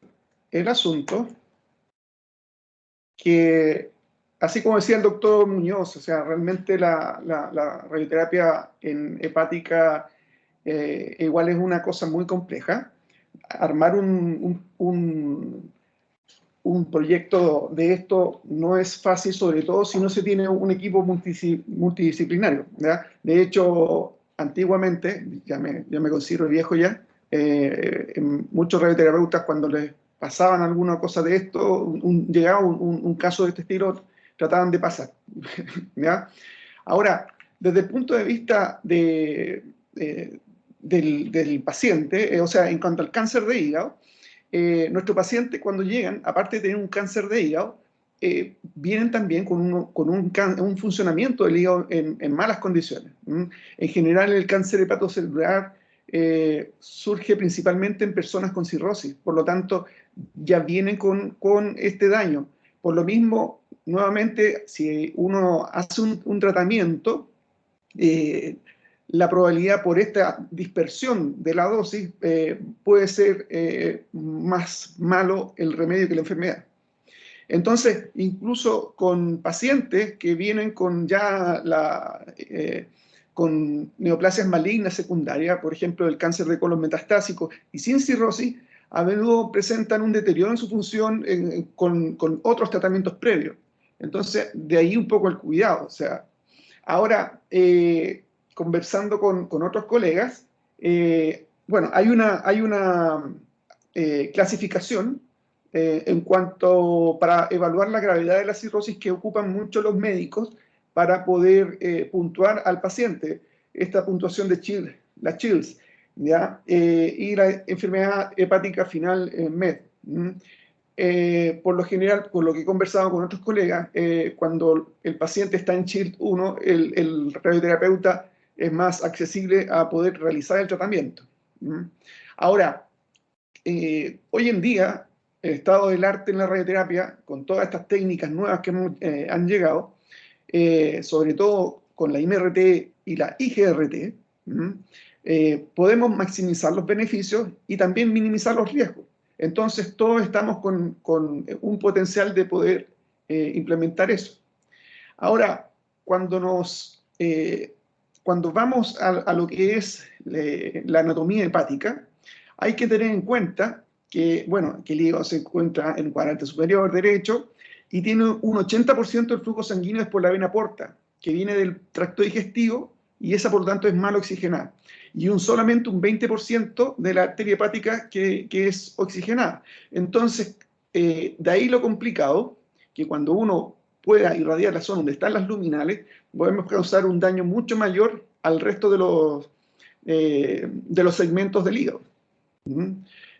asunto que, así como decía el doctor Muñoz, o sea, realmente la radioterapia en hepática igual es una cosa muy compleja. Armar un proyecto de esto no es fácil, sobre todo si no se tiene un equipo multidisciplinario, ¿ya? De hecho, antiguamente, ya me considero viejo ya, muchos radioterapeutas cuando les pasaban alguna cosa de esto, llegaba un caso de este estilo, trataban de pasar, ¿ya? Ahora, desde el punto de vista del paciente, o sea, en cuanto al cáncer de hígado, nuestros pacientes cuando llegan, aparte de tener un cáncer de hígado, vienen también con un funcionamiento del hígado en malas condiciones. En general, el cáncer hepatocelular surge principalmente en personas con cirrosis, por lo tanto, ya vienen con este daño. Por lo mismo, nuevamente, si uno hace un tratamiento, la probabilidad por esta dispersión de la dosis puede ser más malo el remedio que la enfermedad. Entonces, incluso con pacientes que vienen con ya con neoplasias malignas secundarias, por ejemplo, el cáncer de colon metastásico y sin cirrosis, a menudo presentan un deterioro en su función con otros tratamientos previos. Entonces, de ahí un poco el cuidado. O sea, ahora, conversando con otros colegas, bueno, hay una clasificación en cuanto para evaluar la gravedad de la cirrosis que ocupan mucho los médicos para poder puntuar al paciente. Esta puntuación de la Chills, ¿ya? Y la enfermedad hepática final MED. Por lo general, por lo que he conversado con otros colegas, cuando el paciente está en Child 1, el radioterapeuta es más accesible a poder realizar el tratamiento. Ahora, hoy en día, el estado del arte en la radioterapia, con todas estas técnicas nuevas que han llegado, sobre todo con la IMRT y la IGRT, podemos maximizar los beneficios y también minimizar los riesgos. Entonces, todos estamos con un potencial de poder implementar eso. Ahora, cuando vamos a lo que es la anatomía hepática, hay que tener en cuenta que, bueno, que el hígado se encuentra en el cuadrante superior derecho y tiene un 80% del flujo sanguíneo es por la vena porta, que viene del tracto digestivo y esa por lo tanto es mal oxigenada. Y solamente un 20% de la arteria hepática que es oxigenada. Entonces, de ahí lo complicado, que cuando uno pueda irradiar la zona donde están las luminales, podemos causar un daño mucho mayor al resto de los segmentos del hígado.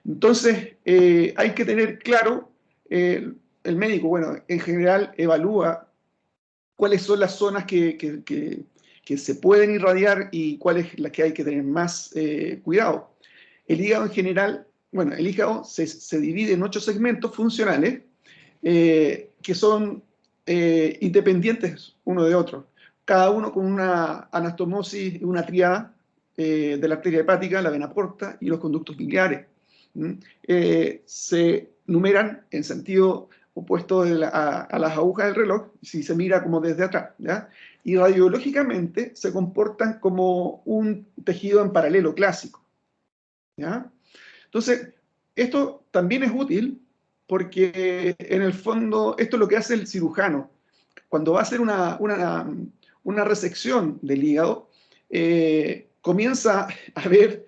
Entonces, hay que tener claro, el médico, bueno, en general evalúa cuáles son las zonas que se pueden irradiar y cuáles las que hay que tener más cuidado. El hígado en general, bueno, el hígado se divide en 8 segmentos funcionales que son independientes uno de otro, cada uno con una anastomosis, una tríada de la arteria hepática, la vena porta y los conductos biliares. Se numeran en sentido opuesto a las agujas del reloj, si se mira como desde atrás, ¿ya? Y radiológicamente se comportan como un tejido en paralelo clásico, ¿ya? Entonces, esto también es útil porque en el fondo esto es lo que hace el cirujano. Cuando va a hacer una resección del hígado, comienza a ver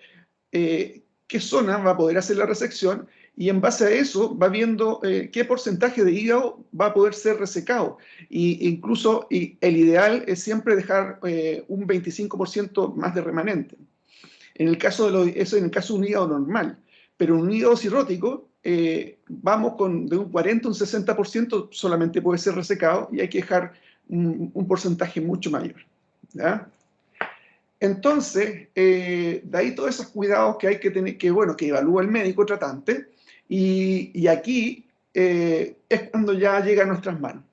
qué zona va a poder hacer la resección y en base a eso va viendo qué porcentaje de hígado va a poder ser resecado. Incluso el ideal es siempre dejar un 25% más de remanente. En el caso eso en el caso de un hígado normal. Pero en un hígado cirrótico, vamos de un 40 a un 60% solamente puede ser resecado y hay que dejar un porcentaje mucho mayor, ¿ya? Entonces, de ahí todos esos cuidados que hay que tener, que evalúa el médico tratante, y aquí es cuando ya llega a nuestras manos.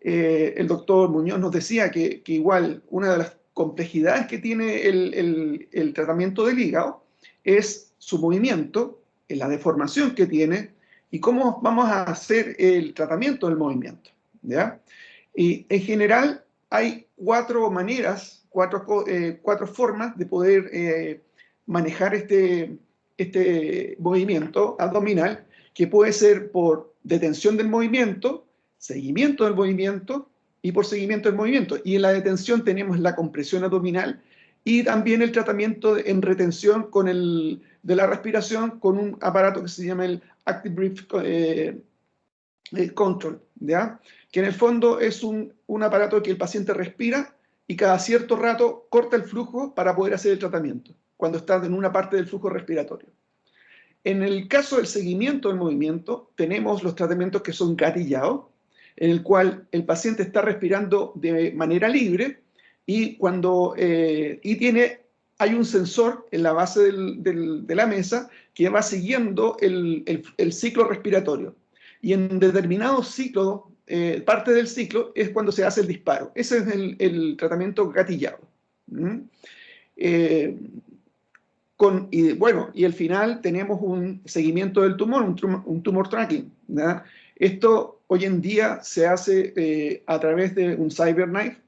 El doctor Muñoz nos decía que igual una de las complejidades que tiene el tratamiento del hígado es su movimiento, la deformación que tiene y cómo vamos a hacer el tratamiento del movimiento, ¿ya? Y en general hay 4 maneras, 4 formas de poder manejar este movimiento abdominal, que puede ser por detención del movimiento, seguimiento del movimiento y por seguimiento del movimiento. Y en la detención tenemos la compresión abdominal y también el tratamiento en retención de la respiración con un aparato que se llama el Active Breath Control, ¿ya? Que en el fondo es un aparato que el paciente respira y cada cierto rato corta el flujo para poder hacer el tratamiento, cuando está en una parte del flujo respiratorio. En el caso del seguimiento del movimiento, tenemos los tratamientos que son gatillados, en el cual el paciente está respirando de manera libre y hay un sensor en la base de la mesa que va siguiendo el ciclo respiratorio. Y en determinado ciclo, parte del ciclo, es cuando se hace el disparo. Ese es el tratamiento gatillado. Y al final tenemos un seguimiento del tumor, un tumor tracking, ¿verdad? Esto hoy en día se hace a través de un CyberKnife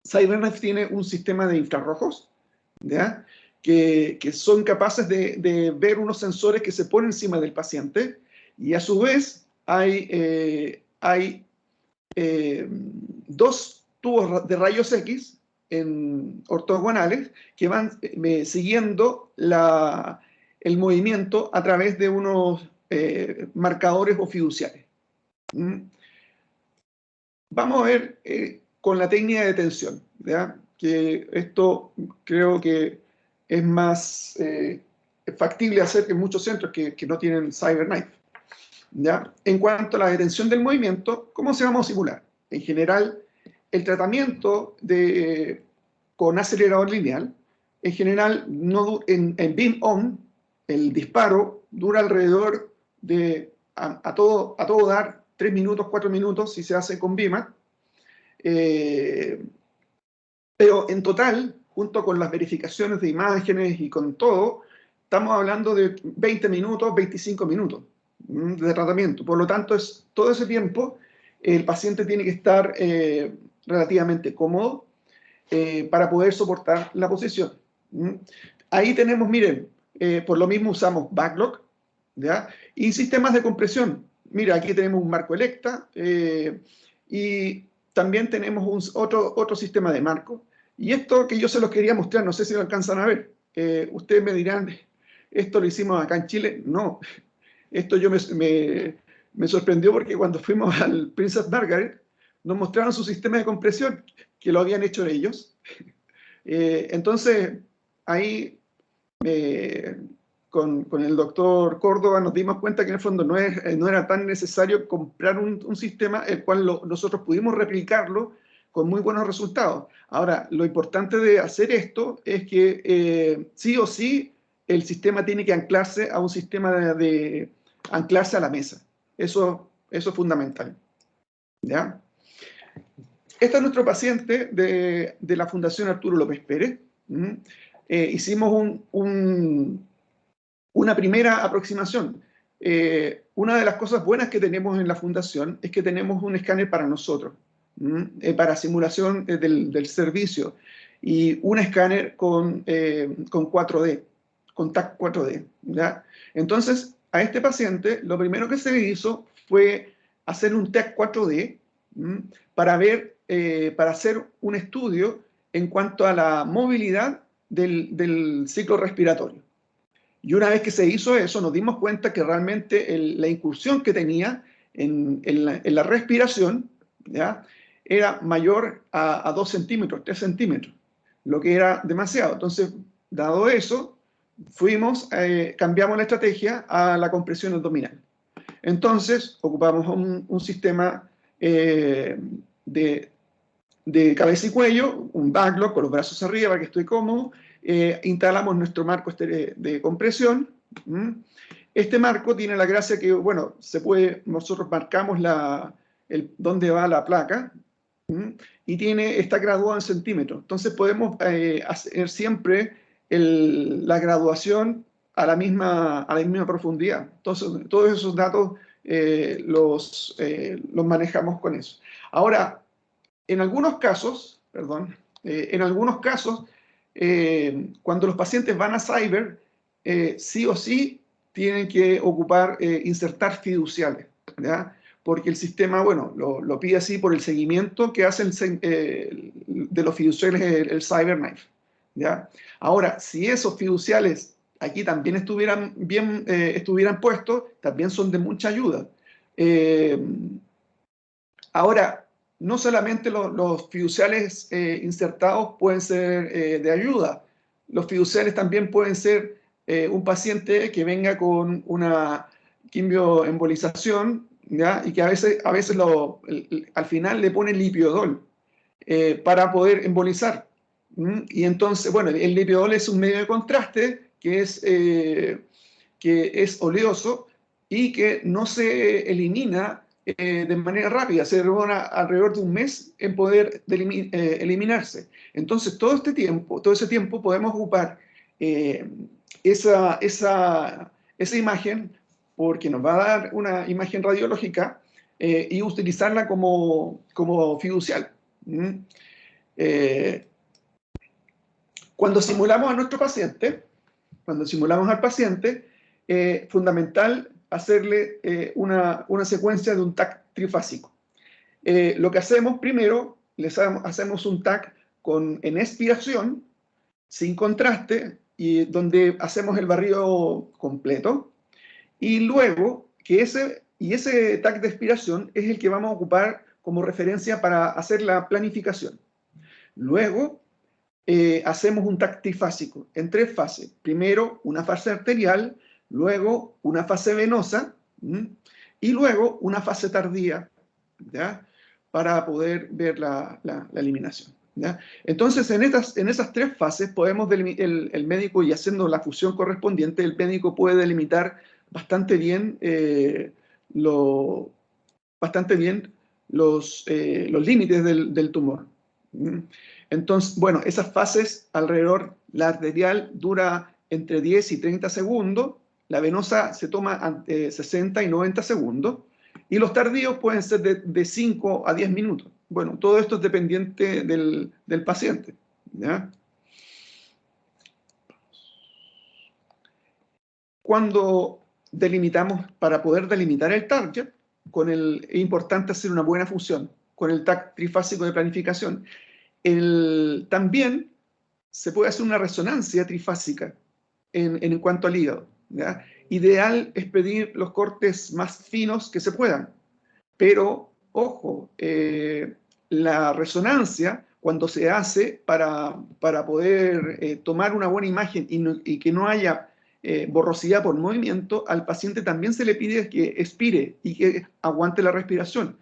CyberKnife tiene un sistema de infrarrojos, ¿ya? Que son capaces de ver unos sensores que se ponen encima del paciente y a su vez hay 2 tubos de rayos X ortogonales que van siguiendo el movimiento a través de unos marcadores o fiduciales. Vamos a ver con la técnica de detención, ¿ya? Que esto creo que es más factible hacer que en muchos centros que no tienen CyberKnife, ¿ya? En cuanto a la detención del movimiento, ¿cómo se va a simular? En general, el tratamiento con acelerador lineal, en general, en beam on, el disparo dura alrededor de, a todo dar, 3 minutos, 4 minutos si se hace con BIMAC. Pero en total, junto con las verificaciones de imágenes y con todo, estamos hablando de 20 minutos, 25 minutos de tratamiento. Por lo tanto, todo ese tiempo el paciente tiene que estar relativamente cómodo para poder soportar la posición. Ahí tenemos, miren, por lo mismo usamos backlog, ¿ya? Y sistemas de compresión. Mira, aquí tenemos un marco Electa y también tenemos otro sistema de marco. Y esto que yo se los quería mostrar, no sé si lo alcanzan a ver. Ustedes me dirán, ¿esto lo hicimos acá en Chile? No. Esto me sorprendió porque cuando fuimos al Princess Margaret, nos mostraron su sistema de compresión, que lo habían hecho ellos. Entonces, ahí con el doctor Córdoba nos dimos cuenta que en el fondo no era tan necesario comprar un sistema el cual nosotros pudimos replicarlo con muy buenos resultados. Ahora, lo importante de hacer esto es que sí o sí el sistema tiene que anclarse a un sistema de anclarse a la mesa. Eso es fundamental. ¿Ya? Este es nuestro paciente de la Fundación Arturo López Pérez. Hicimos una primera aproximación. Una de las cosas buenas que tenemos en la Fundación es que tenemos un escáner para nosotros, para simulación del servicio, y un escáner con 4D, con TAC 4D. ¿ya? Entonces, a este paciente lo primero que se le hizo fue hacer un TAC 4D para hacer un estudio en cuanto a la movilidad del ciclo respiratorio. Y una vez que se hizo eso, nos dimos cuenta que realmente la incursión que tenía en la respiración, ¿ya? Era mayor a 2 centímetros, 3 centímetros, lo que era demasiado. Entonces, dado eso, cambiamos la estrategia a la compresión abdominal. Entonces, ocupamos un sistema de cabeza y cuello, un backlog con los brazos arriba para que esté cómodo. Instalamos nuestro marco de compresión. Este marco tiene la gracia que, bueno, nosotros marcamos dónde va la placa, y está graduado en centímetros. Entonces podemos hacer siempre la graduación a la misma profundidad. Entonces, todos esos datos los manejamos con eso. Ahora, en algunos casos, cuando los pacientes van a cyber, sí o sí tienen que insertar fiduciales, ¿ya? Porque el sistema, bueno, lo pide así por el seguimiento que hacen de los fiduciales el CyberKnife, ¿ya? Ahora, si esos fiduciales aquí también estuvieran puestos, también son de mucha ayuda. Ahora, no solamente los fiduciales insertados pueden ser de ayuda, los fiduciales también pueden ser un paciente que venga con una quimioembolización, ¿ya? Y que a veces al final le pone lipiodol para poder embolizar. Y entonces, bueno, el lipiodol es un medio de contraste que es oleoso y que no se elimina de manera rápida, se demora alrededor de un mes en poder eliminarse. Entonces, todo ese tiempo podemos ocupar esa imagen, porque nos va a dar una imagen radiológica y utilizarla como fiducial. Cuando simulamos a nuestro paciente, fundamental hacerle una secuencia de un TAC trifásico. Lo que hacemos primero, hacemos un TAC en expiración, sin contraste, y donde hacemos el barrido completo, y luego ese TAC de expiración es el que vamos a ocupar como referencia para hacer la planificación. Luego hacemos un TAC trifásico en 3 fases. Primero una fase arterial, luego una fase venosa y luego una fase tardía, ¿ya? Para poder ver la eliminación, ¿ya? Entonces, en esas 3 fases podemos el médico, y haciendo la fusión correspondiente, el médico puede delimitar bastante bien los límites del tumor. Entonces, bueno, esas fases alrededor, la arterial dura entre 10 y 30 segundos, la venosa se toma 60 y 90 segundos, y los tardíos pueden ser de 5 a 10 minutos. Bueno, todo esto es dependiente del paciente, ¿ya? Cuando delimitamos, para poder delimitar el target, es importante hacer una buena fusión con el TAC trifásico de planificación. También se puede hacer una resonancia trifásica en cuanto al hígado, ¿ya? Ideal es pedir los cortes más finos que se puedan, pero, ojo, la resonancia, cuando se hace para poder tomar una buena imagen y que no haya borrosidad por movimiento, al paciente también se le pide que expire y que aguante la respiración.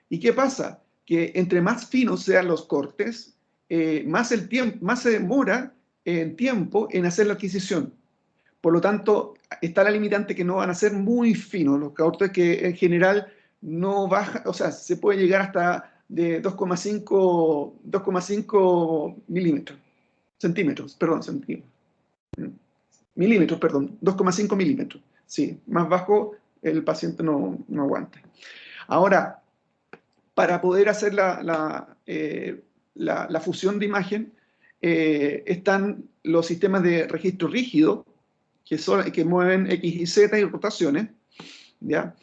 ¿Y qué pasa? Que entre más finos sean los cortes, más se demora en tiempo en hacer la adquisición. Por lo tanto, está la limitante que no van a ser muy finos, los cortes que en general no baja, o sea, se puede llegar hasta de 2,5 centímetros, 2,5 milímetros. Sí, más bajo el paciente no aguanta. Ahora, para poder hacer la fusión de imagen, están los sistemas de registro rígido, que mueven X y Z y rotaciones, ¿ya?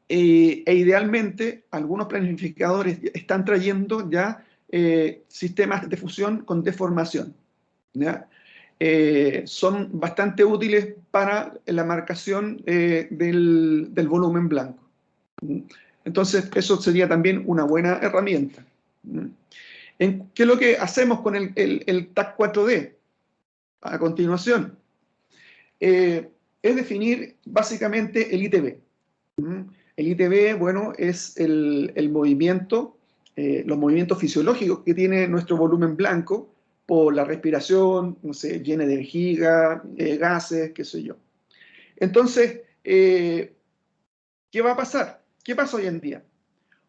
Idealmente, algunos planificadores están trayendo ya sistemas de fusión con deformación, ¿ya? Son bastante útiles para la marcación del volumen blanco. Entonces, eso sería también una buena herramienta. ¿Qué es lo que hacemos con el TAC 4D? A continuación, es definir básicamente el ITB. El ITB, bueno, es el movimiento, los movimientos fisiológicos que tiene nuestro volumen blanco por la respiración, no sé, llena de vejiga, gases, qué sé yo. Entonces, ¿qué va a pasar? ¿Qué pasa hoy en día?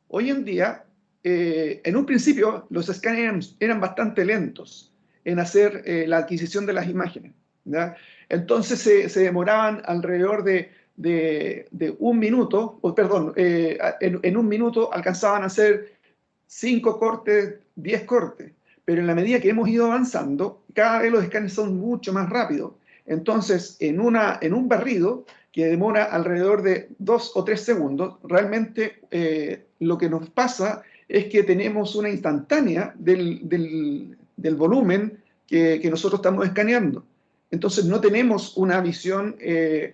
Hoy en día, en un principio, los escáneres eran bastante lentos en hacer la adquisición de las imágenes, ¿ya? Entonces se demoraban alrededor de un minuto, en un minuto alcanzaban a hacer 5 cortes, 10 cortes, pero en la medida que hemos ido avanzando, cada vez los escáneres son mucho más rápidos. Entonces, en un barrido que demora alrededor de 2 o 3 segundos, realmente lo que nos pasa es que tenemos una instantánea del volumen que nosotros estamos escaneando. Entonces no tenemos una visión de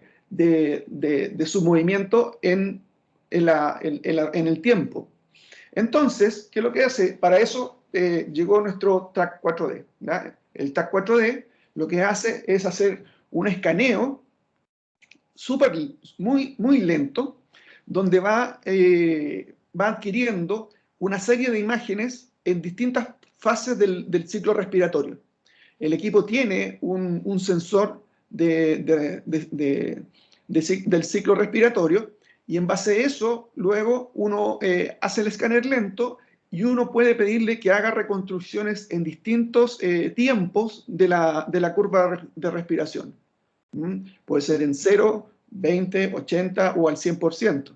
su movimiento en el tiempo. Entonces, ¿qué es lo que hace? Para eso llegó nuestro TAC 4D, ¿ya? El TAC 4D lo que hace es hacer un escaneo muy lento, donde va adquiriendo una serie de imágenes en distintas fases del ciclo respiratorio. El equipo tiene un sensor del ciclo respiratorio, y en base a eso, luego uno hace el escáner lento y uno puede pedirle que haga reconstrucciones en distintos tiempos de la curva de respiración. Puede ser en 0, 20, 80 o al 100%.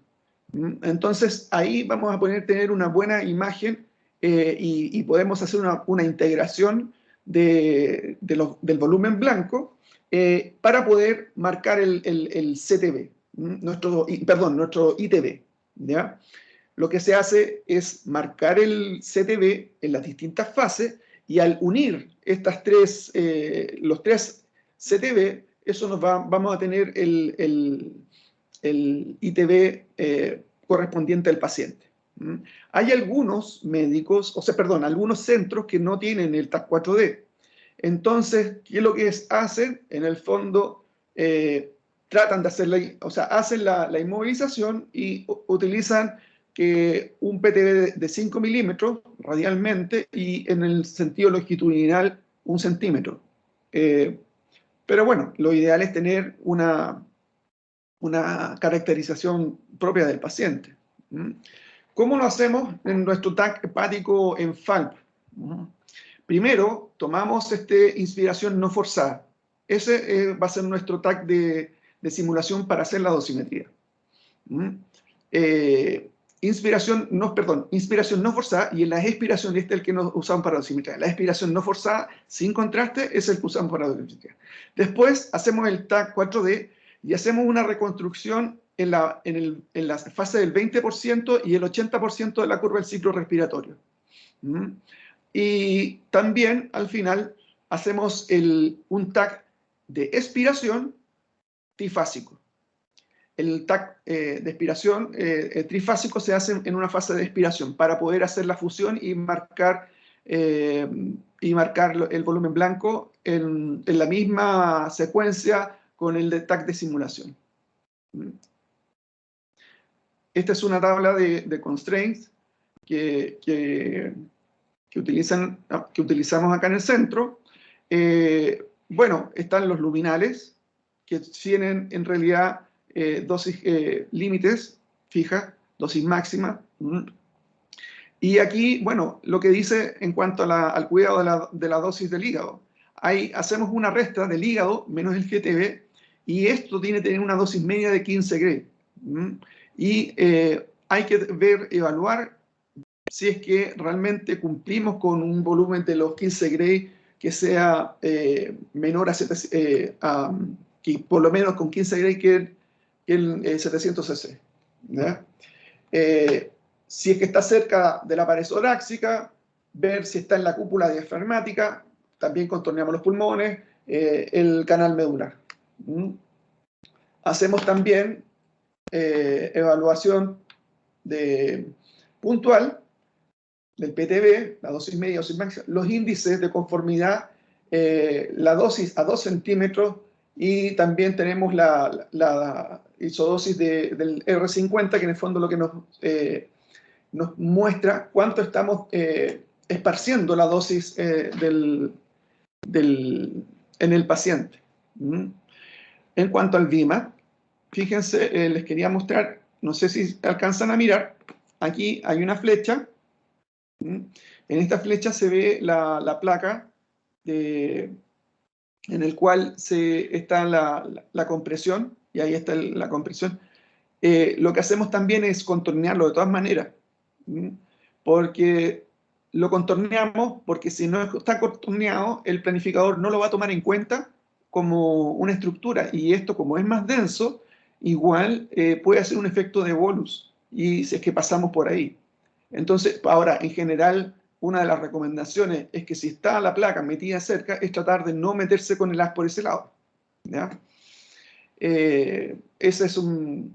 Entonces ahí vamos a poder tener una buena imagen y podemos hacer una integración del volumen blanco para poder marcar el CTB, nuestro ITB, ¿ya? Lo que se hace es marcar el CTB en las distintas fases, y al unir los tres CTB, eso vamos a tener el ITB correspondiente al paciente. Hay algunos algunos centros que no tienen el TAC 4D. Entonces, ¿qué es lo que hacen? En el fondo, tratan de hacen la inmovilización y utilizan un PTB de 5 milímetros radialmente y en el sentido longitudinal 1 centímetro. Pero bueno, lo ideal es tener una caracterización propia del paciente. ¿Cómo lo hacemos en nuestro TAC hepático en FALP? Primero, tomamos inspiración no forzada. Ese va a ser nuestro TAC de simulación para hacer la dosimetría. Inspiración no forzada, y en la expiración, este es el que nos usamos para dosimetría. La expiración no forzada, sin contraste, es el que usamos para dosimetría. Después hacemos el TAC 4D y hacemos una reconstrucción en la fase del 20% y el 80% de la curva del ciclo respiratorio. Y también, al final, hacemos un TAC de expiración trifásico. El TAC de expiración trifásico se hace en una fase de expiración para poder hacer la fusión y marcar el volumen blanco en la misma secuencia con el de TAC de simulación. Esta es una tabla de constraints que utilizamos acá en el centro. Bueno, están los luminales, que tienen en realidad dosis límites fijas, dosis máxima. Y aquí, bueno, lo que dice en cuanto al cuidado de la dosis del hígado. Hacemos una resta del hígado menos el GTB, y esto tiene que tener una dosis media de 15 Gray. Y hay que evaluar si es que realmente cumplimos con un volumen de los 15 Gray que sea menor a que por lo menos con 15 Gray que el 700 cc. Si es que está cerca de la pared torácica, ver si está en la cúpula diafragmática, también contorneamos los pulmones, el canal medular. Hacemos también evaluación puntual del PTB, la dosis media, dosis máxima, los índices de conformidad, la dosis a 2 centímetros, y también tenemos la isodosis del R50, que en el fondo lo que nos muestra cuánto estamos esparciendo la dosis en el paciente. En cuanto al VIMAT, fíjense, les quería mostrar, no sé si alcanzan a mirar, aquí hay una flecha. En esta flecha se ve la placa en el cual está la compresión, y ahí está la compresión. Lo que hacemos también es contornearlo de todas maneras, porque lo contorneamos porque si no está contorneado, el planificador no lo va a tomar en cuenta como una estructura, y esto, como es más denso, igual puede hacer un efecto de bolus, y si es que pasamos por ahí. Entonces, ahora, en general, una de las recomendaciones es que si está la placa metida cerca, es tratar de no meterse con el haz por ese lado. ¿Ya? Ese es uno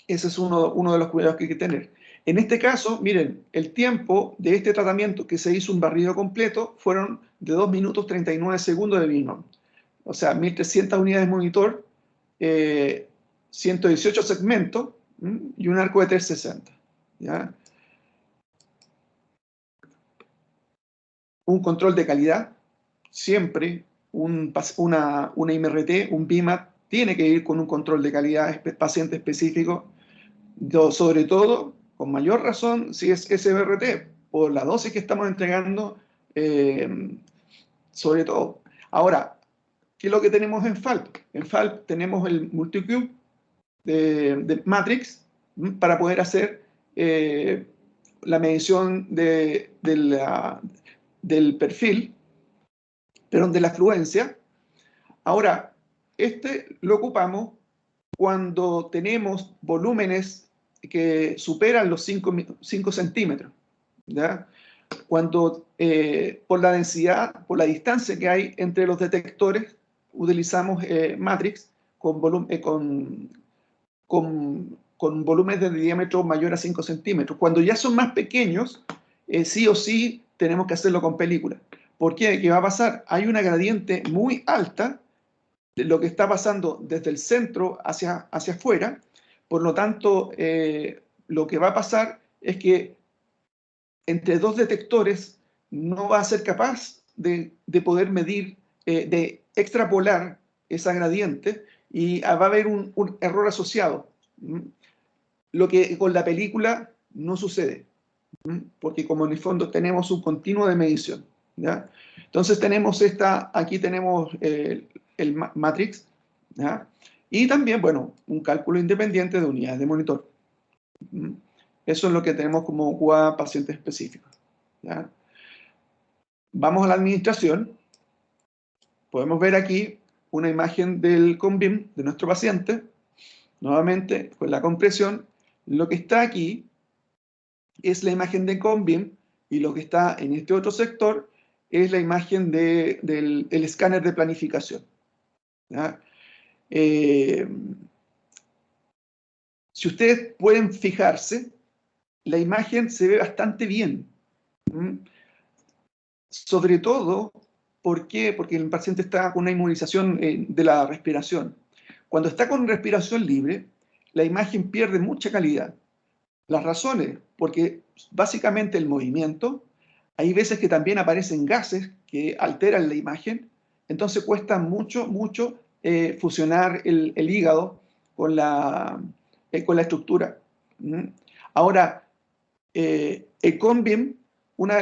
de los cuidados que hay que tener. En este caso, miren, el tiempo de este tratamiento que se hizo un barrido completo fueron de 2 minutos 39 segundos de Binom. O sea, 1300 unidades de monitor, 118 segmentos y un arco de 360. ¿Ya? Un control de calidad, siempre una IMRT, un BIMAT, tiene que ir con un control de calidad paciente específico, sobre todo, con mayor razón, si es SBRT, por la dosis que estamos entregando, sobre todo. Ahora, ¿qué es lo que tenemos en FALP? En FALP tenemos el multicube de Matrix para poder hacer la medición del perfil, pero de la afluencia. Ahora, lo ocupamos cuando tenemos volúmenes que superan los 5 centímetros, ¿ya? Cuando por la densidad, por la distancia que hay entre los detectores, utilizamos Matrix con volúmenes de diámetro mayor a 5 centímetros. Cuando ya son más pequeños, sí o sí tenemos que hacerlo con película. ¿Por qué? ¿Qué va a pasar? Hay una gradiente muy alta de lo que está pasando desde el centro hacia afuera. Por lo tanto, lo que va a pasar es que entre dos detectores no va a ser capaz de poder medir, de extrapolar esa gradiente, y va a haber un error asociado. Lo que con la película no sucede, porque como en el fondo tenemos un continuo de medición, ¿ya? Entonces tenemos aquí tenemos el matrix, ¿ya? Y también, bueno, un cálculo independiente de unidades de monitor. Eso es lo que tenemos como QA paciente específico, ¿ya? Vamos a la administración. Podemos ver aquí una imagen del CONBIM de nuestro paciente. Nuevamente, con la compresión, lo que está aquí es la imagen de CONBIM y lo que está en este otro sector es la imagen del escáner de planificación, ¿ya? Si ustedes pueden fijarse, la imagen se ve bastante bien. Sobre todo, ¿por qué? Porque el paciente está con una inmovilización de la respiración. Cuando está con respiración libre, la imagen pierde mucha calidad. Las razones, porque básicamente el movimiento, hay veces que también aparecen gases que alteran la imagen, entonces cuesta mucho fusionar el hígado con la estructura. Ahora, el CONBIM, una de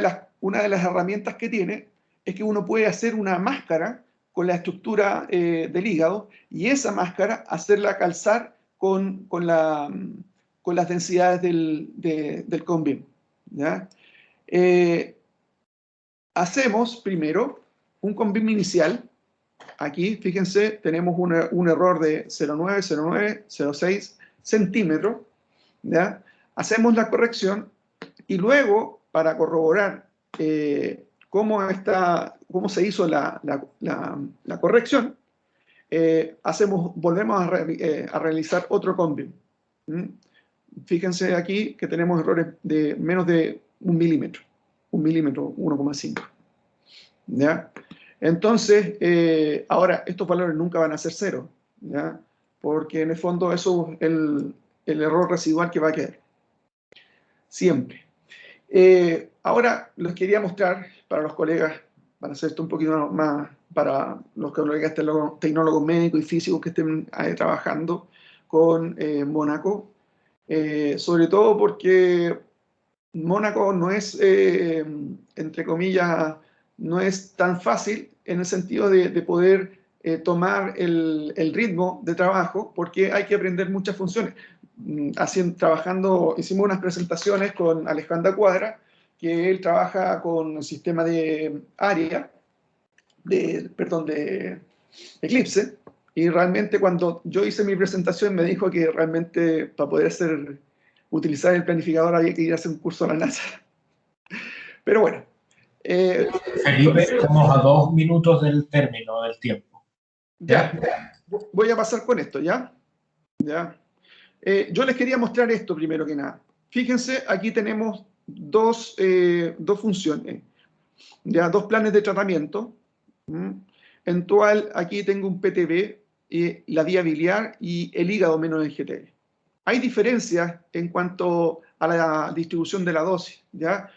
las herramientas que tiene es que uno puede hacer una máscara con la estructura del hígado y esa máscara hacerla calzar con las densidades del CONBIM, ¿ya? Hacemos primero un CONBIM inicial. Aquí, fíjense, tenemos un error de 0,906 centímetros, ¿ya? Hacemos la corrección y luego, para corroborar cómo se hizo la corrección, volvemos a realizar otro CONBIM. Fíjense aquí que tenemos errores de menos de 1 milímetro, 1,5. ¿Ya? Entonces, ahora, estos valores nunca van a ser cero, ¿ya? Porque en el fondo eso es el error residual que va a quedar. Siempre. Ahora les quería mostrar para los colegas, para hacer esto un poquito más, para los colegas tecnólogos médicos y físicos que estén trabajando con Mónaco, sobre todo porque Mónaco no es, entre comillas, no es tan fácil en el sentido de poder tomar el ritmo de trabajo, porque hay que aprender muchas funciones. Hicimos unas presentaciones con Alejandra Cuadra, que él trabaja con el sistema de ARIA, de Eclipse, y realmente cuando yo hice mi presentación me dijo que realmente para poder utilizar el planificador había que ir a hacer un curso a la NASA. Pero bueno. Felipe, estamos a 2 minutos del término del tiempo. Ya, voy a pasar con esto, ¿ya? Yo les quería mostrar esto primero que nada. Fíjense, aquí tenemos dos funciones, ya, dos planes de tratamiento. En cual aquí tengo un PTB, la vía biliar y el hígado menos el GTB. Hay diferencias en cuanto a la distribución de la dosis, ¿ya?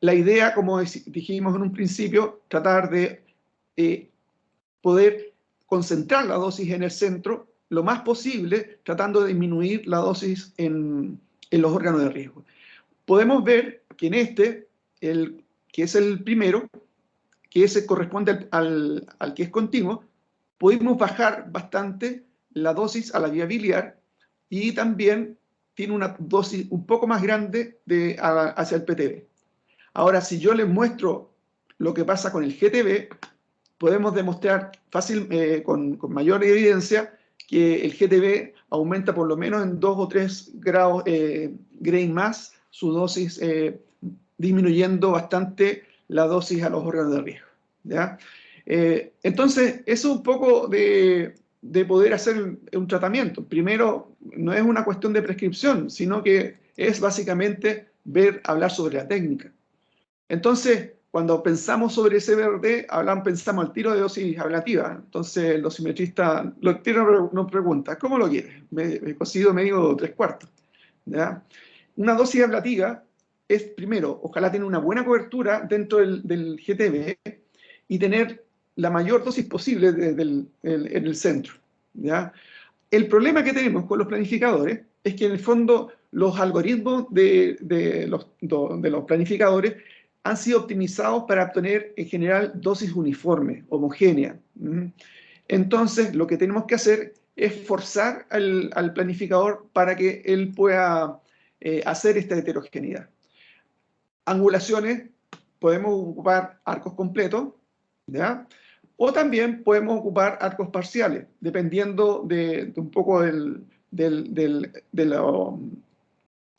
La idea, como dijimos en un principio, tratar de poder concentrar la dosis en el centro lo más posible, tratando de disminuir la dosis en los órganos de riesgo. Podemos ver que en que es el primero, que ese corresponde al que es continuo, pudimos bajar bastante la dosis a la vía biliar y también tiene una dosis un poco más grande hacia el PTB. Ahora, si yo les muestro lo que pasa con el GTB, podemos demostrar con mayor evidencia que el GTB aumenta por lo menos en 2 o 3 grados Gray más su dosis, disminuyendo bastante la dosis a los órganos de riesgo, ¿ya? Entonces, eso es un poco de poder hacer un tratamiento. Primero, no es una cuestión de prescripción, sino que es básicamente hablar sobre la técnica. Entonces, cuando pensamos sobre CBRT, pensamos al tiro de dosis ablativa. Entonces, el dosimetrista nos pregunta, ¿cómo lo quieres? Cocido medio 3/4. ¿Ya? Una dosis ablativa es, primero, ojalá tener una buena cobertura dentro del GTB y tener la mayor dosis posible en el centro, ¿ya? El problema que tenemos con los planificadores es que en el fondo los algoritmos de los planificadores han sido optimizados para obtener en general dosis uniforme, homogénea. Entonces, lo que tenemos que hacer es forzar al planificador para que él pueda hacer esta heterogeneidad. Angulaciones, podemos ocupar arcos completos, ¿ya? O también podemos ocupar arcos parciales, dependiendo de un poco de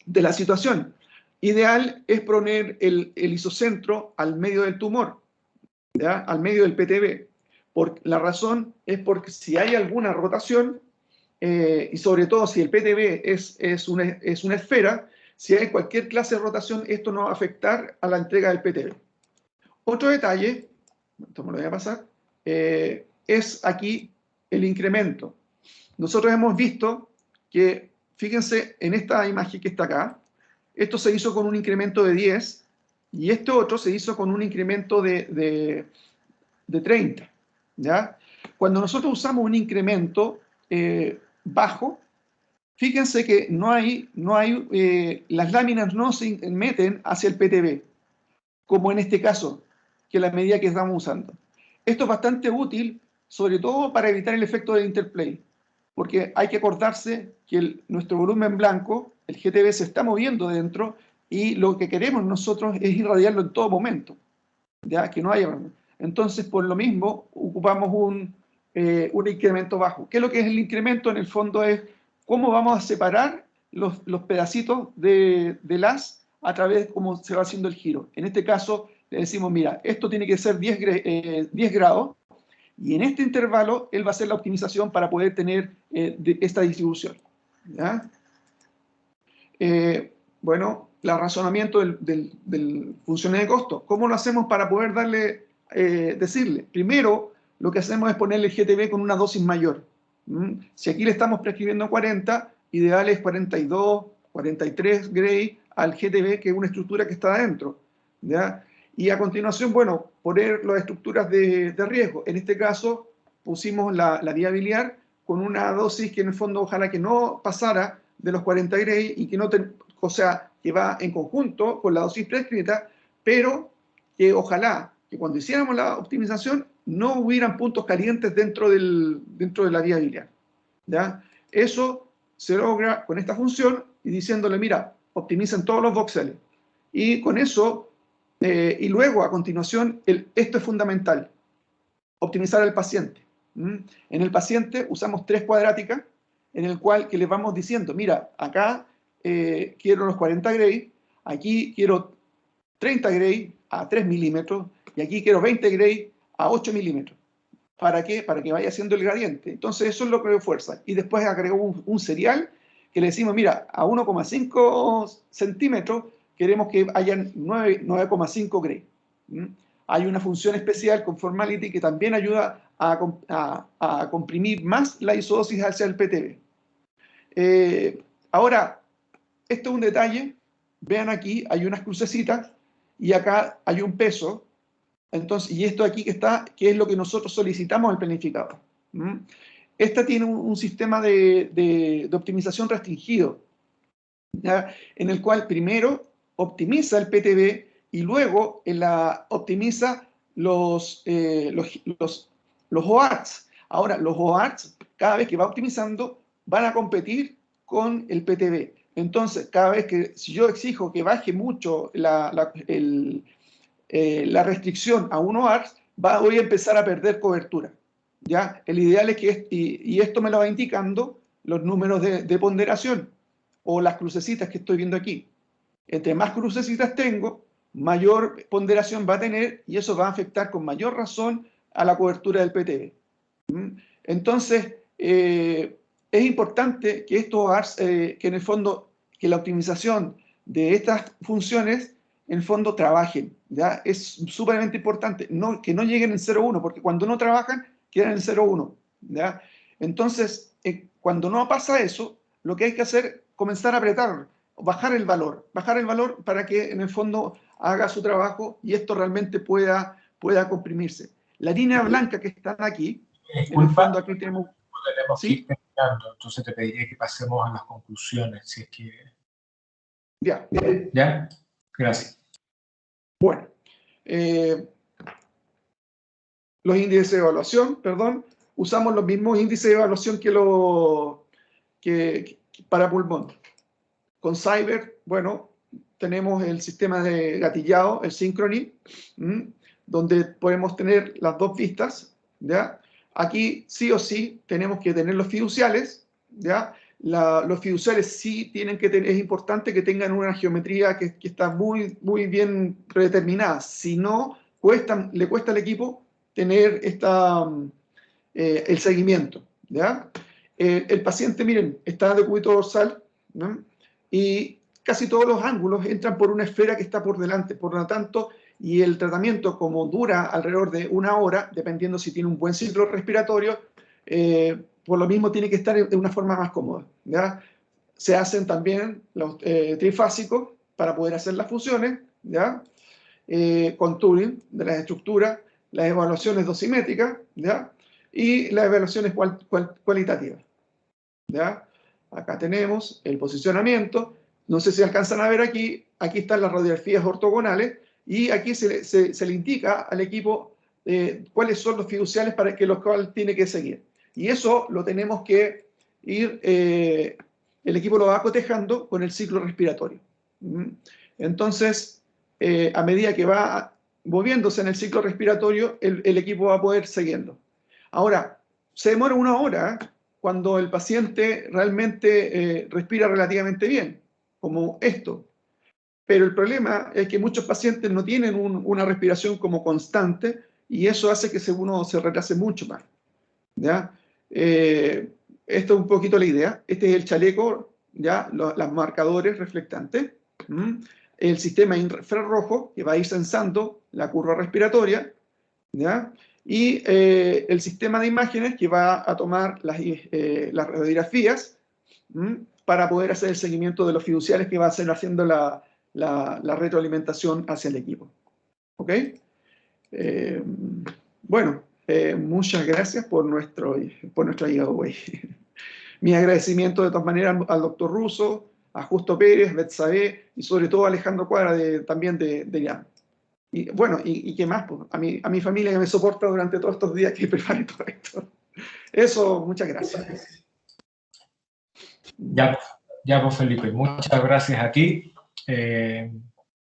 la situación. Ideal es poner el isocentro al medio del tumor, ¿ya? Al medio del PTB. La razón es porque si hay alguna rotación, y sobre todo si el PTB es una esfera, si hay cualquier clase de rotación, esto no va a afectar a la entrega del PTB. Otro detalle, esto me lo voy a pasar, es aquí el incremento. Nosotros hemos visto que, fíjense en esta imagen que está acá, esto se hizo con un incremento de 10 y este otro se hizo con un incremento de 30. ¿Ya? Cuando nosotros usamos un incremento bajo, fíjense que las láminas no se meten hacia el PTB, como en este caso, que es la medida que estamos usando. Esto es bastante útil, sobre todo para evitar el efecto del interplay, porque hay que acordarse que nuestro volumen blanco, el GTB, se está moviendo dentro y lo que queremos nosotros es irradiarlo en todo momento, ¿ya? Que no haya... Entonces, por lo mismo, ocupamos un incremento bajo. ¿Qué es lo que es el incremento? En el fondo es cómo vamos a separar los pedacitos del haz a través de cómo se va haciendo el giro. En este caso, le decimos, mira, esto tiene que ser 10 grados, y en este intervalo, él va a hacer la optimización para poder tener esta distribución. ¿Ya? Bueno, el razonamiento del funcionario de costo. ¿Cómo lo hacemos para poder decirle? Primero, lo que hacemos es ponerle el GTB con una dosis mayor. Si aquí le estamos prescribiendo 40, ideal es 42, 43 Gray al GTB, que es una estructura que está adentro. ¿Ya? Y a continuación, bueno, poner las estructuras de riesgo. En este caso, pusimos la vía biliar con una dosis que en el fondo ojalá que no pasara de los 40 Gray y que no, o sea, que va en conjunto con la dosis prescrita, pero que ojalá que cuando hiciéramos la optimización no hubieran puntos calientes dentro de la vía biliar. ¿Ya? Eso se logra con esta función y diciéndole, mira, optimicen todos los voxeles. Y con eso, y luego a continuación, esto es fundamental, optimizar al paciente. En el paciente usamos 3 cuadráticas en el cual que le vamos diciendo, mira, acá quiero los 40 Gray, aquí quiero 30 Gray a 3 milímetros y aquí quiero 20 Gray a 8 milímetros. ¿Para qué? Para que vaya haciendo el gradiente. Entonces eso es lo que le fuerza. Y después agregó un serial que le decimos, mira, a 1,5 centímetros queremos que hayan 9,5 Gray. Hay una función especial con Formality que también ayuda a comprimir más la isodosis hacia el PTB. Ahora, esto es un detalle. Vean aquí, hay unas crucecitas y acá hay un peso. Entonces, y esto aquí que es lo que nosotros solicitamos al planificador. Esta tiene un sistema de optimización restringido, ¿ya? En el cual primero optimiza el PTB y luego optimiza los OARTs. Ahora, los OARTs, cada vez que va optimizando, van a competir con el PTB. Entonces, cada vez que, si yo exijo que baje mucho la restricción a 1 ARS, voy a empezar a perder cobertura. ¿Ya? El ideal es que, y esto me lo va indicando los números de ponderación, o las crucecitas que estoy viendo aquí. Entre más crucecitas tengo, mayor ponderación va a tener, y eso va a afectar con mayor razón a la cobertura del PTB. Entonces, es importante que estos ARS, que en el fondo, que la optimización de estas funciones, en el fondo, trabajen. ¿Ya? Es súper importante que no lleguen en 0,1, porque cuando no trabajan, quedan en 0,1. ¿Ya? Entonces, cuando no pasa eso, lo que hay que hacer es comenzar a apretar, bajar el valor para que en el fondo haga su trabajo y esto realmente pueda comprimirse. La línea blanca que están aquí, en el fondo aquí tenemos que ir terminando, entonces te pediría que pasemos a las conclusiones, si es que Ya. ¿Ya? Gracias. Bueno. Los índices de evaluación, perdón, usamos los mismos índices de evaluación que para pulmón. Con Cyber, bueno, tenemos el sistema de gatillado, el Synchrony, donde podemos tener las dos vistas, ¿ya? Aquí sí o sí tenemos que tener los fiduciales, ¿ya? Los fiduciales sí tienen que tener, es importante que tengan una geometría que está muy, muy bien predeterminada. Si no, le cuesta al equipo tener el seguimiento, ¿ya? El paciente, miren, está de cúbito dorsal, ¿no? Y casi todos los ángulos entran por una esfera que está por delante, por lo tanto, y el tratamiento, como dura alrededor de 1 hora, dependiendo si tiene un buen ciclo respiratorio, por lo mismo tiene que estar de una forma más cómoda, ¿ya? Se hacen también los trifásicos para poder hacer las funciones, ¿ya? Contouring de las estructuras, las evaluaciones dosimétricas, ¿ya? Y las evaluaciones cualitativas, ¿ya? Acá tenemos el posicionamiento. No sé si alcanzan a ver aquí están las radiografías ortogonales y aquí se le indica al equipo cuáles son los fiduciales para que los cuales tiene que seguir. Y eso lo tenemos que ir, el equipo lo va cotejando con el ciclo respiratorio. Entonces, a medida que va moviéndose en el ciclo respiratorio, el equipo va a poder siguiendo. Ahora, se demora 1 hora cuando el paciente realmente respira relativamente bien, como esto. Pero el problema es que muchos pacientes no tienen una respiración como constante y eso hace que uno se retrase mucho más, ¿ya? Esto es un poquito la idea. Este es el chaleco, ¿ya? Los marcadores reflectantes. El sistema infrarrojo que va a ir sensando la curva respiratoria, ¿ya? Y el sistema de imágenes que va a tomar las radiografías para poder hacer el seguimiento de los fiduciales que va a ser haciendo la retroalimentación hacia el equipo. ¿Ok? Bueno, muchas gracias por nuestro giveaway. Mi agradecimiento de todas maneras al doctor Russo, a Justo Pérez, Betsabe y sobre todo a Alejandro Cuadra también de IAM. Y bueno, ¿y qué más? Pues, a mi familia que me soporta durante todos estos días que prepare todo esto. Eso, muchas gracias. Ya, pues Felipe, muchas gracias a ti.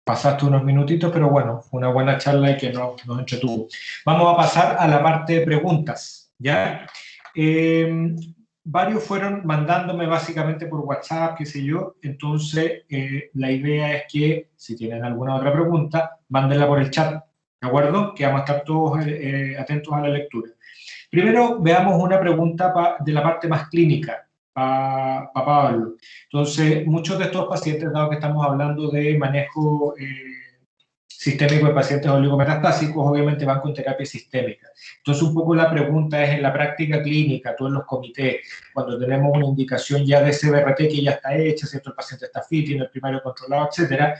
Pasaste unos minutitos, pero bueno, fue una buena charla y que nos entretuvo. Vamos a pasar a la parte de preguntas, ¿ya? Varios fueron mandándome básicamente por WhatsApp, qué sé yo, entonces la idea es que si tienen alguna otra pregunta, mándenla por el chat, ¿de acuerdo? Que vamos a estar todos atentos a la lectura. Primero, veamos una pregunta de la parte más clínica, para Pablo. Entonces, muchos de estos pacientes, dado que estamos hablando de manejo sistémico de pacientes oligometastásicos, obviamente van con terapia sistémica. Entonces, un poco la pregunta es, en la práctica clínica, tú en los comités, cuando tenemos una indicación ya de CBRT que ya está hecha, ¿cierto? El paciente está fit, tiene el primario controlado, etcétera,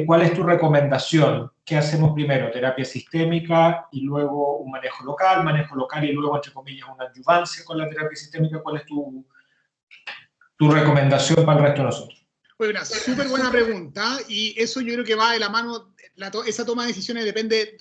¿cuál es tu recomendación? ¿Qué hacemos primero? ¿Terapia sistémica y luego un manejo local y luego, entre comillas, una adyuvancia con la terapia sistémica? ¿Cuál es tu recomendación para el resto de nosotros? Pues una súper buena pregunta y eso yo creo que va de la mano, esa toma de decisiones depende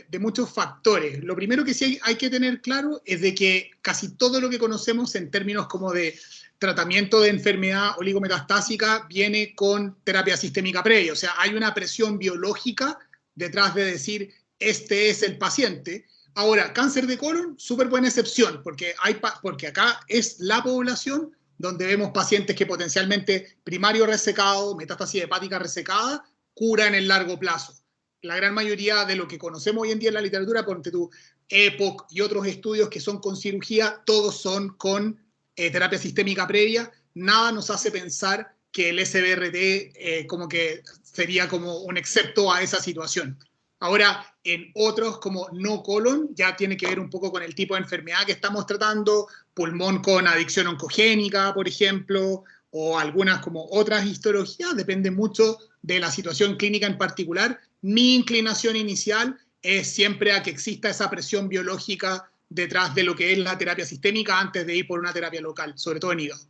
de muchos factores. Lo primero que sí hay que tener claro es de que casi todo lo que conocemos en términos como de tratamiento de enfermedad oligometastásica viene con terapia sistémica previa. O sea, hay una presión biológica detrás de decir, este es el paciente. Ahora, cáncer de colon, súper buena excepción, porque acá es la población donde vemos pacientes que potencialmente primario resecado, metástasis hepática resecada, cura en el largo plazo. La gran mayoría de lo que conocemos hoy en día en la literatura, ponte tú, EPOC y otros estudios que son con cirugía, todos son con terapia sistémica previa. Nada nos hace pensar que el SBRT como que sería como un excepto a esa situación. Ahora, en otros como no colon, ya tiene que ver un poco con el tipo de enfermedad que estamos tratando, pulmón con adicción oncogénica, por ejemplo, o algunas como otras histologías, depende mucho de la situación clínica en particular. Mi inclinación inicial es siempre a que exista esa presión biológica detrás de lo que es la terapia sistémica antes de ir por una terapia local, sobre todo en hígado.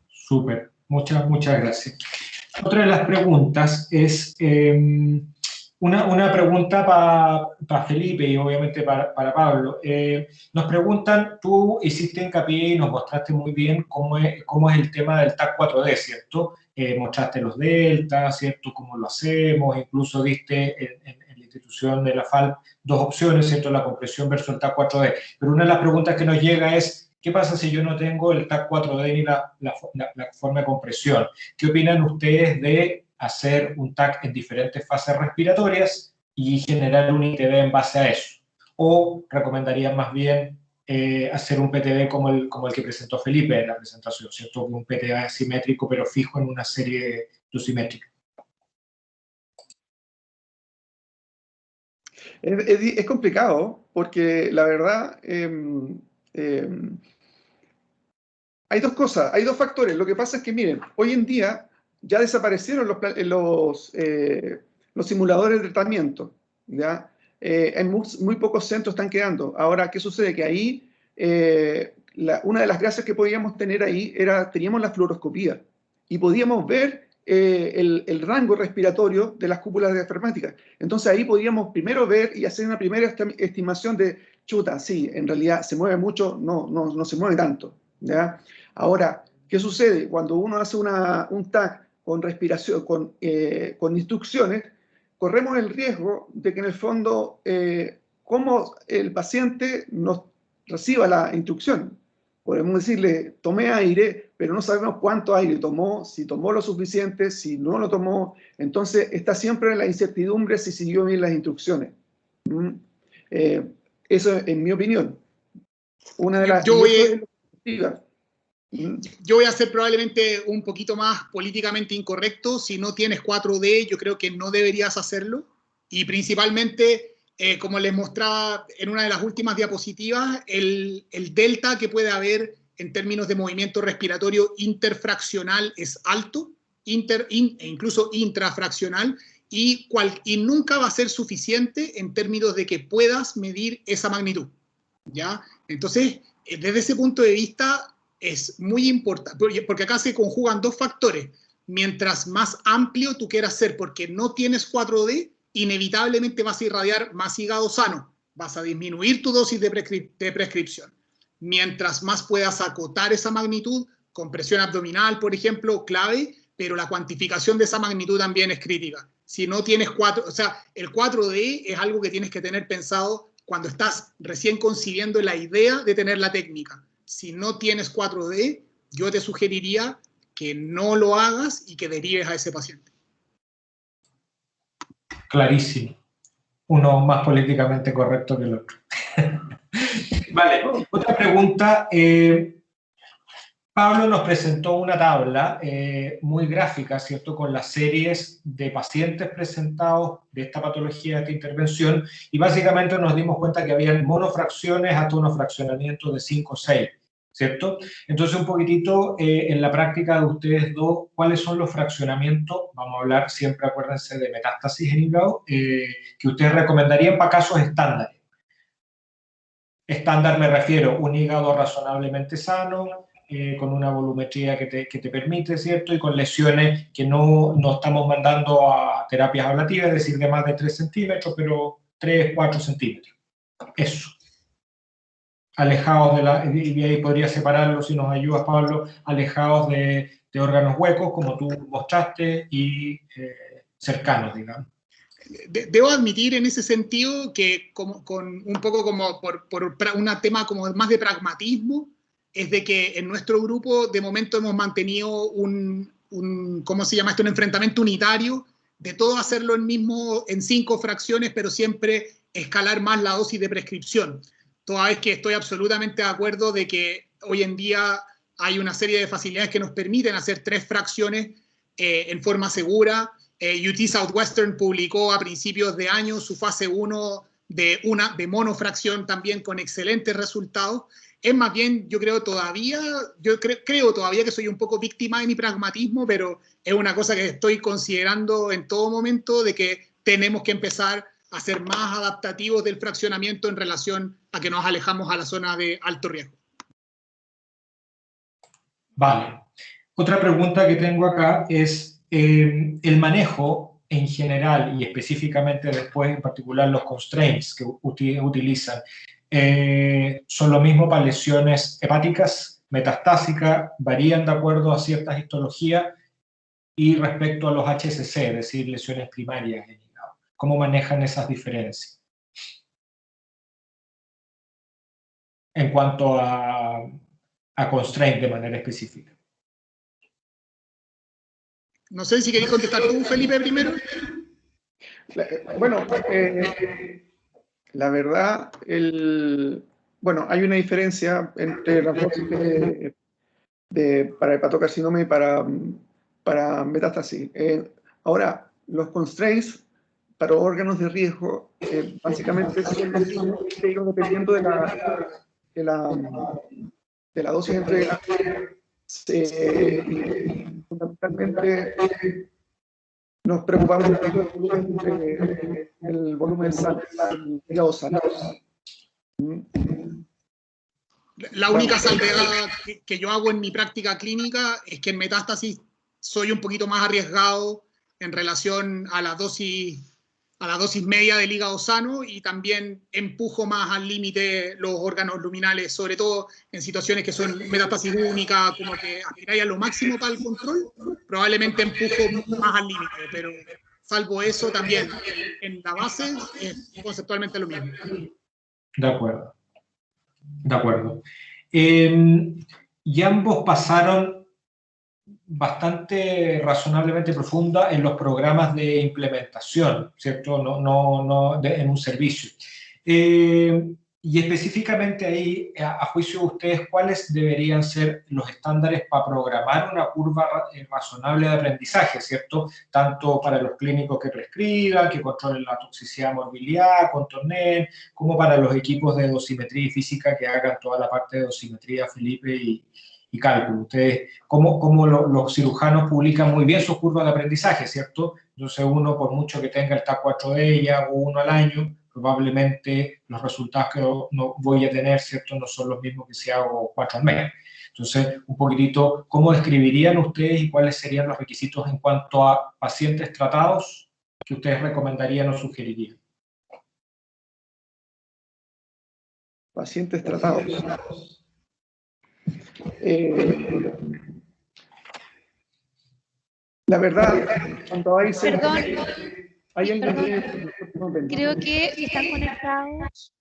Súper, muchas gracias. Otra de las preguntas es una pregunta para Felipe y obviamente para Pablo. Nos preguntan, tú hiciste hincapié y nos mostraste muy bien cómo es el tema del TAC 4D, ¿cierto? Mostraste los deltas, ¿cierto? Cómo lo hacemos, incluso diste en la institución de la FAL dos opciones, ¿cierto? La compresión versus el TAC 4D. Pero una de las preguntas que nos llega es, ¿qué pasa si yo no tengo el TAC 4D ni la forma de compresión? ¿Qué opinan ustedes de hacer un TAC en diferentes fases respiratorias y generar un ITB en base a eso? ¿O recomendarían más bien hacer un PTB como el que presentó Felipe en la presentación, ¿cierto? Un PTB asimétrico pero fijo en una serie dosimétrica. Es complicado porque la verdad hay dos cosas, hay dos factores. Lo que pasa es que, miren, hoy en día ya desaparecieron los simuladores de tratamiento, ¿ya? En muy pocos centros están quedando. Ahora, ¿qué sucede? Que ahí, una de las gracias que podíamos tener ahí teníamos la fluoroscopía y podíamos ver el rango respiratorio de las cúpulas diafragmáticas. Entonces ahí podíamos primero ver y hacer una primera estimación de, chuta, sí, en realidad se mueve mucho, no se mueve tanto, ¿ya? Ahora, ¿qué sucede? Cuando uno hace un TAC con respiración, con instrucciones, corremos el riesgo de que en el fondo, como el paciente nos reciba la instrucción. Podemos decirle, tomé aire, pero no sabemos cuánto aire tomó, si tomó lo suficiente, si no lo tomó. Entonces, está siempre en la incertidumbre si siguió bien las instrucciones. Eso es en mi opinión. Una de las... Yo voy a ser probablemente un poquito más políticamente incorrecto. Si no tienes 4D, yo creo que no deberías hacerlo. Y principalmente, como les mostraba en una de las últimas diapositivas, el delta que puede haber en términos de movimiento respiratorio interfraccional es alto, e incluso intrafraccional, y nunca va a ser suficiente en términos de que puedas medir esa magnitud, ¿ya? Entonces, desde ese punto de vista, es muy importante, porque acá se conjugan dos factores. Mientras más amplio tú quieras ser, porque no tienes 4D, inevitablemente vas a irradiar más hígado sano, vas a disminuir tu dosis de prescripción. Mientras más puedas acotar esa magnitud, compresión abdominal, por ejemplo, clave, pero la cuantificación de esa magnitud también es crítica. Si no tienes el 4D es algo que tienes que tener pensado cuando estás recién concibiendo la idea de tener la técnica. Si no tienes 4D, yo te sugeriría que no lo hagas y que derives a ese paciente. Clarísimo. Uno más políticamente correcto que el otro. Vale, otra pregunta. Pablo nos presentó una tabla muy gráfica, ¿cierto?, con las series de pacientes presentados de esta patología, de esta intervención, y básicamente nos dimos cuenta que había monofracciones hasta unos fraccionamientos de 5 o 6, ¿cierto? Entonces, un poquitito en la práctica de ustedes dos, ¿cuáles son los fraccionamientos? Vamos a hablar siempre, acuérdense, de metástasis en hígado, que ustedes recomendarían para casos estándares. Estándar me refiero, un hígado razonablemente sano, con una volumetría que te permite, ¿cierto? Y con lesiones que no estamos mandando a terapias ablativas, es decir, de más de 3 centímetros, pero 3, 4 centímetros. Eso. Alejados y ahí podría separarlo, si nos ayudas, Pablo, alejados de órganos huecos, como tú mostraste, y cercanos, digamos. Debo admitir en ese sentido que un poco como por un tema como más de pragmatismo, es de que en nuestro grupo de momento hemos mantenido ¿cómo se llama esto? Un enfrentamiento unitario, de todo hacerlo en 5 fracciones, pero siempre escalar más la dosis de prescripción. Toda vez que estoy absolutamente de acuerdo de que hoy en día hay una serie de facilidades que nos permiten hacer 3 fracciones en forma segura. UT Southwestern publicó a principios de año su fase 1 de monofracción también con excelentes resultados. Es más bien, yo creo todavía que soy un poco víctima de mi pragmatismo, pero es una cosa que estoy considerando en todo momento, de que tenemos que empezar a ser más adaptativos del fraccionamiento en relación a que nos alejamos a la zona de alto riesgo. Vale. Otra pregunta que tengo acá es, el manejo en general y específicamente después en particular los constraints que utilizan son lo mismo para lesiones hepáticas, metastásicas, varían de acuerdo a ciertas histologías y respecto a los HCC, es decir, lesiones primarias en hígado. ¿Cómo manejan esas diferencias? En cuanto a constraint de manera específica. No sé si queréis contestar tú, Felipe, primero. Bueno, la verdad, bueno, hay una diferencia entre las dosis para hepatocarcinoma y para metástasis. Ahora, los constraints para órganos de riesgo básicamente son los mismos, pero dependiendo de la dosis entregada, fundamentalmente nos preocupamos del volumen del hígado sano. La única salvedad que yo hago en mi práctica clínica es que en metástasis soy un poquito más arriesgado en relación a la dosis media del hígado sano, y también empujo más al límite los órganos luminales, sobre todo en situaciones que son metástasis única, como que aspiráis a lo máximo para el control, probablemente empujo más al límite, pero salvo eso también en la base es conceptualmente lo mismo. De acuerdo. De acuerdo. Y ambos pasaron bastante razonablemente profunda en los programas de implementación, ¿cierto? En un servicio. Y específicamente ahí, a juicio de ustedes, ¿cuáles deberían ser los estándares para programar una curva razonable de aprendizaje, ¿cierto? Tanto para los clínicos que prescriban, que controlen la toxicidad morbilidad, contornen, como para los equipos de dosimetría y física que hagan toda la parte de dosimetría, Felipe, y cálculo. Ustedes, como los cirujanos publican muy bien sus curvas de aprendizaje, ¿cierto? Entonces uno, por mucho que tenga el TAC4 de ella o uno al año, probablemente los resultados que no voy a tener, ¿cierto?, no son los mismos que si hago 4 al mes. Entonces, un poquitito, ¿cómo describirían ustedes y cuáles serían los requisitos en cuanto a pacientes tratados que ustedes recomendarían o sugerirían? Pacientes tratados. La verdad, cuando hay... Perdón, Perdón. creo que están conectados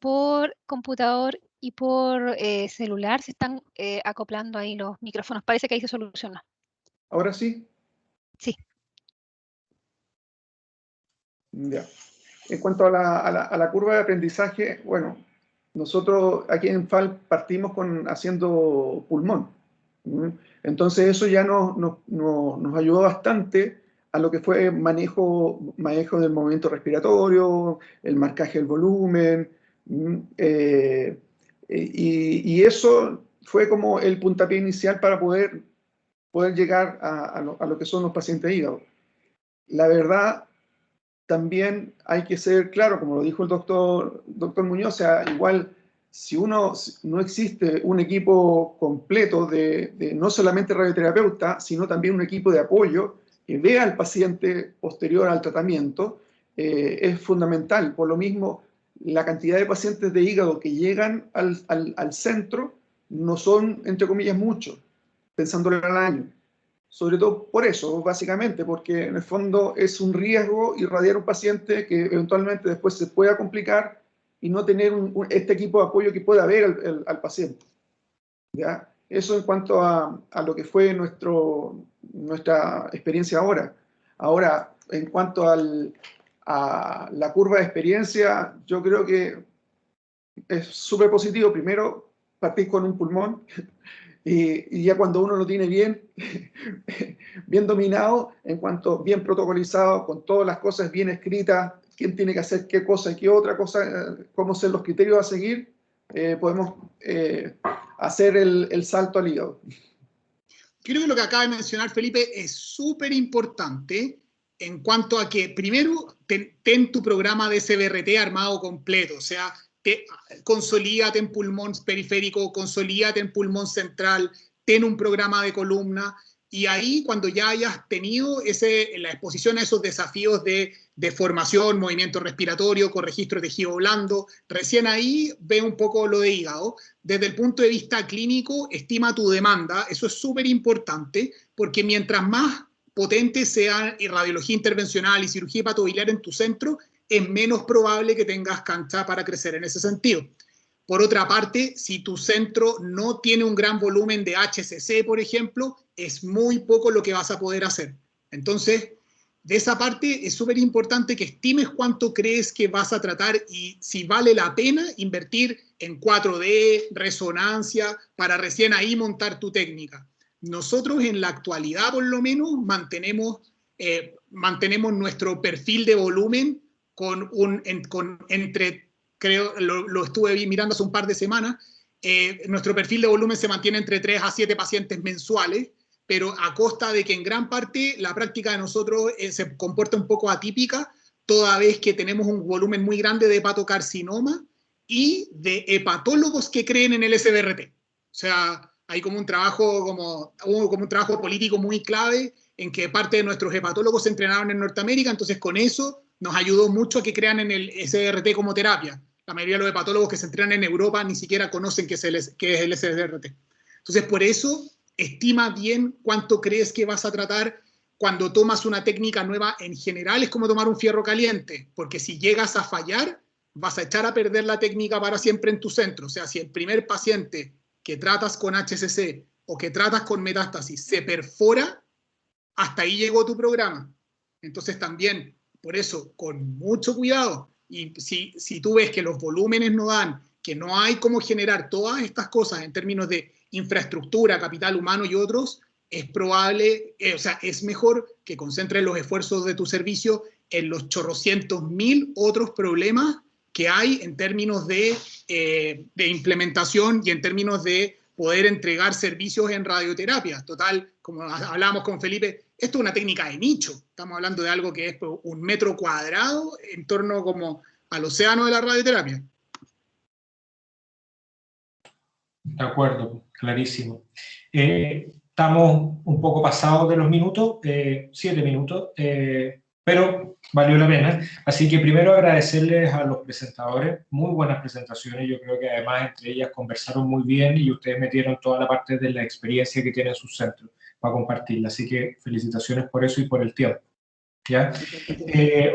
por computador y por celular, se están acoplando ahí los micrófonos. Parece que ahí se soluciona. ¿Ahora sí? Sí. Ya. En cuanto a la curva de aprendizaje, bueno, nosotros aquí en FAL partimos haciendo pulmón. Entonces eso ya nos ayudó bastante a lo que fue manejo del movimiento respiratorio, el marcaje del volumen, y eso fue como el puntapié inicial para poder llegar a lo que son los pacientes de hígado. La verdad, también hay que ser claro, como lo dijo el doctor Muñoz, o sea, igual si no existe un equipo completo de no solamente radioterapeuta, sino también un equipo de apoyo que vea al paciente posterior al tratamiento, es fundamental. Por lo mismo, la cantidad de pacientes de hígado que llegan al centro no son, entre comillas, muchos, pensándolo al año. Sobre todo por eso, básicamente, porque en el fondo es un riesgo irradiar a un paciente que eventualmente después se pueda complicar y no tener este equipo de apoyo que pueda ver al paciente. ¿Ya? Eso en cuanto a lo que fue nuestra experiencia ahora. Ahora, en cuanto a la curva de experiencia, yo creo que es súper positivo. Primero, partir con un pulmón. Y ya cuando uno lo tiene bien dominado, en cuanto bien protocolizado, con todas las cosas bien escritas, quién tiene que hacer qué cosa y qué otra cosa, cómo ser los criterios a seguir, podemos hacer el salto al hígado. Creo que lo que acaba de mencionar Felipe es súper importante en cuanto a que primero ten tu programa de CBRT armado completo, o sea, consolídate en pulmón periférico, consolídate en pulmón central, ten un programa de columna, y ahí cuando ya hayas tenido la exposición a esos desafíos de formación, movimiento respiratorio, con registro de tejido blando, recién ahí ve un poco lo de hígado. Desde el punto de vista clínico, estima tu demanda, eso es súper importante, porque mientras más potente sea radiología intervencional y cirugía hepatobiliar en tu centro, es menos probable que tengas cancha para crecer en ese sentido. Por otra parte, si tu centro no tiene un gran volumen de HCC, por ejemplo, es muy poco lo que vas a poder hacer. Entonces, de esa parte es súper importante que estimes cuánto crees que vas a tratar y si vale la pena invertir en 4D, resonancia, para recién ahí montar tu técnica. Nosotros en la actualidad, por lo menos, mantenemos nuestro perfil de volumen creo, lo estuve mirando hace un par de semanas, nuestro perfil de volumen se mantiene entre 3 a 7 pacientes mensuales, pero a costa de que en gran parte la práctica de nosotros se comporta un poco atípica, toda vez que tenemos un volumen muy grande de hepatocarcinoma y de hepatólogos que creen en el SBRT. O sea, hay como un trabajo político muy clave en que parte de nuestros hepatólogos se entrenaron en Norteamérica, entonces con eso nos ayudó mucho a que crean en el SBRT como terapia. La mayoría de los hepatólogos que se entrenan en Europa ni siquiera conocen qué es el SBRT. Entonces, por eso, estima bien cuánto crees que vas a tratar. Cuando tomas una técnica nueva, en general es como tomar un fierro caliente, porque si llegas a fallar, vas a echar a perder la técnica para siempre en tu centro. O sea, si el primer paciente que tratas con HCC o que tratas con metástasis se perfora, hasta ahí llegó tu programa. Entonces también, por eso, con mucho cuidado, y si tú ves que los volúmenes no dan, que no hay cómo generar todas estas cosas en términos de infraestructura, capital humano y otros, es probable, es mejor que concentres los esfuerzos de tu servicio en los chorrocientos mil otros problemas que hay en términos de implementación y en términos de poder entregar servicios en radioterapia. Total, como hablábamos con Felipe, esto es una técnica de nicho. Estamos hablando de algo que es 1 metro cuadrado en torno como al océano de la radioterapia. De acuerdo, clarísimo. Estamos un poco pasados de los minutos, 7 minutos, pero valió la pena. Así que primero agradecerles a los presentadores, muy buenas presentaciones. Yo creo que además entre ellas conversaron muy bien y ustedes metieron toda la parte de la experiencia que tienen sus centros para compartirla. Así que felicitaciones por eso y por el tiempo. ¿Ya?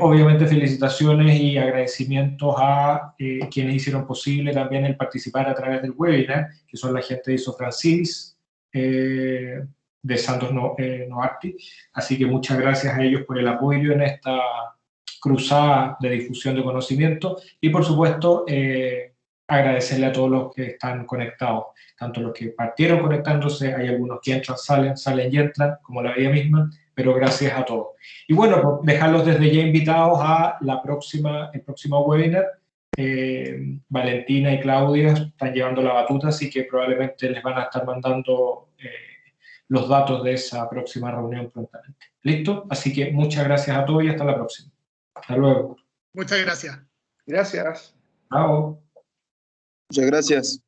Obviamente felicitaciones y agradecimientos a quienes hicieron posible también el participar a través del webinar, que son la gente de Isofrancis, de Santos Novartis. Así que muchas gracias a ellos por el apoyo en esta cruzada de difusión de conocimiento y por supuesto agradecerle a todos los que están conectados, tanto los que partieron conectándose, hay algunos que entran, salen y entran, como la vida misma, pero gracias a todos. Y bueno, pues dejarlos desde ya invitados a el próximo webinar. Valentina y Claudia están llevando la batuta, así que probablemente les van a estar mandando los datos de esa próxima reunión prontamente. ¿Listo? Así que muchas gracias a todos y hasta la próxima. Hasta luego. Muchas gracias. Gracias. Chao. Muchas gracias.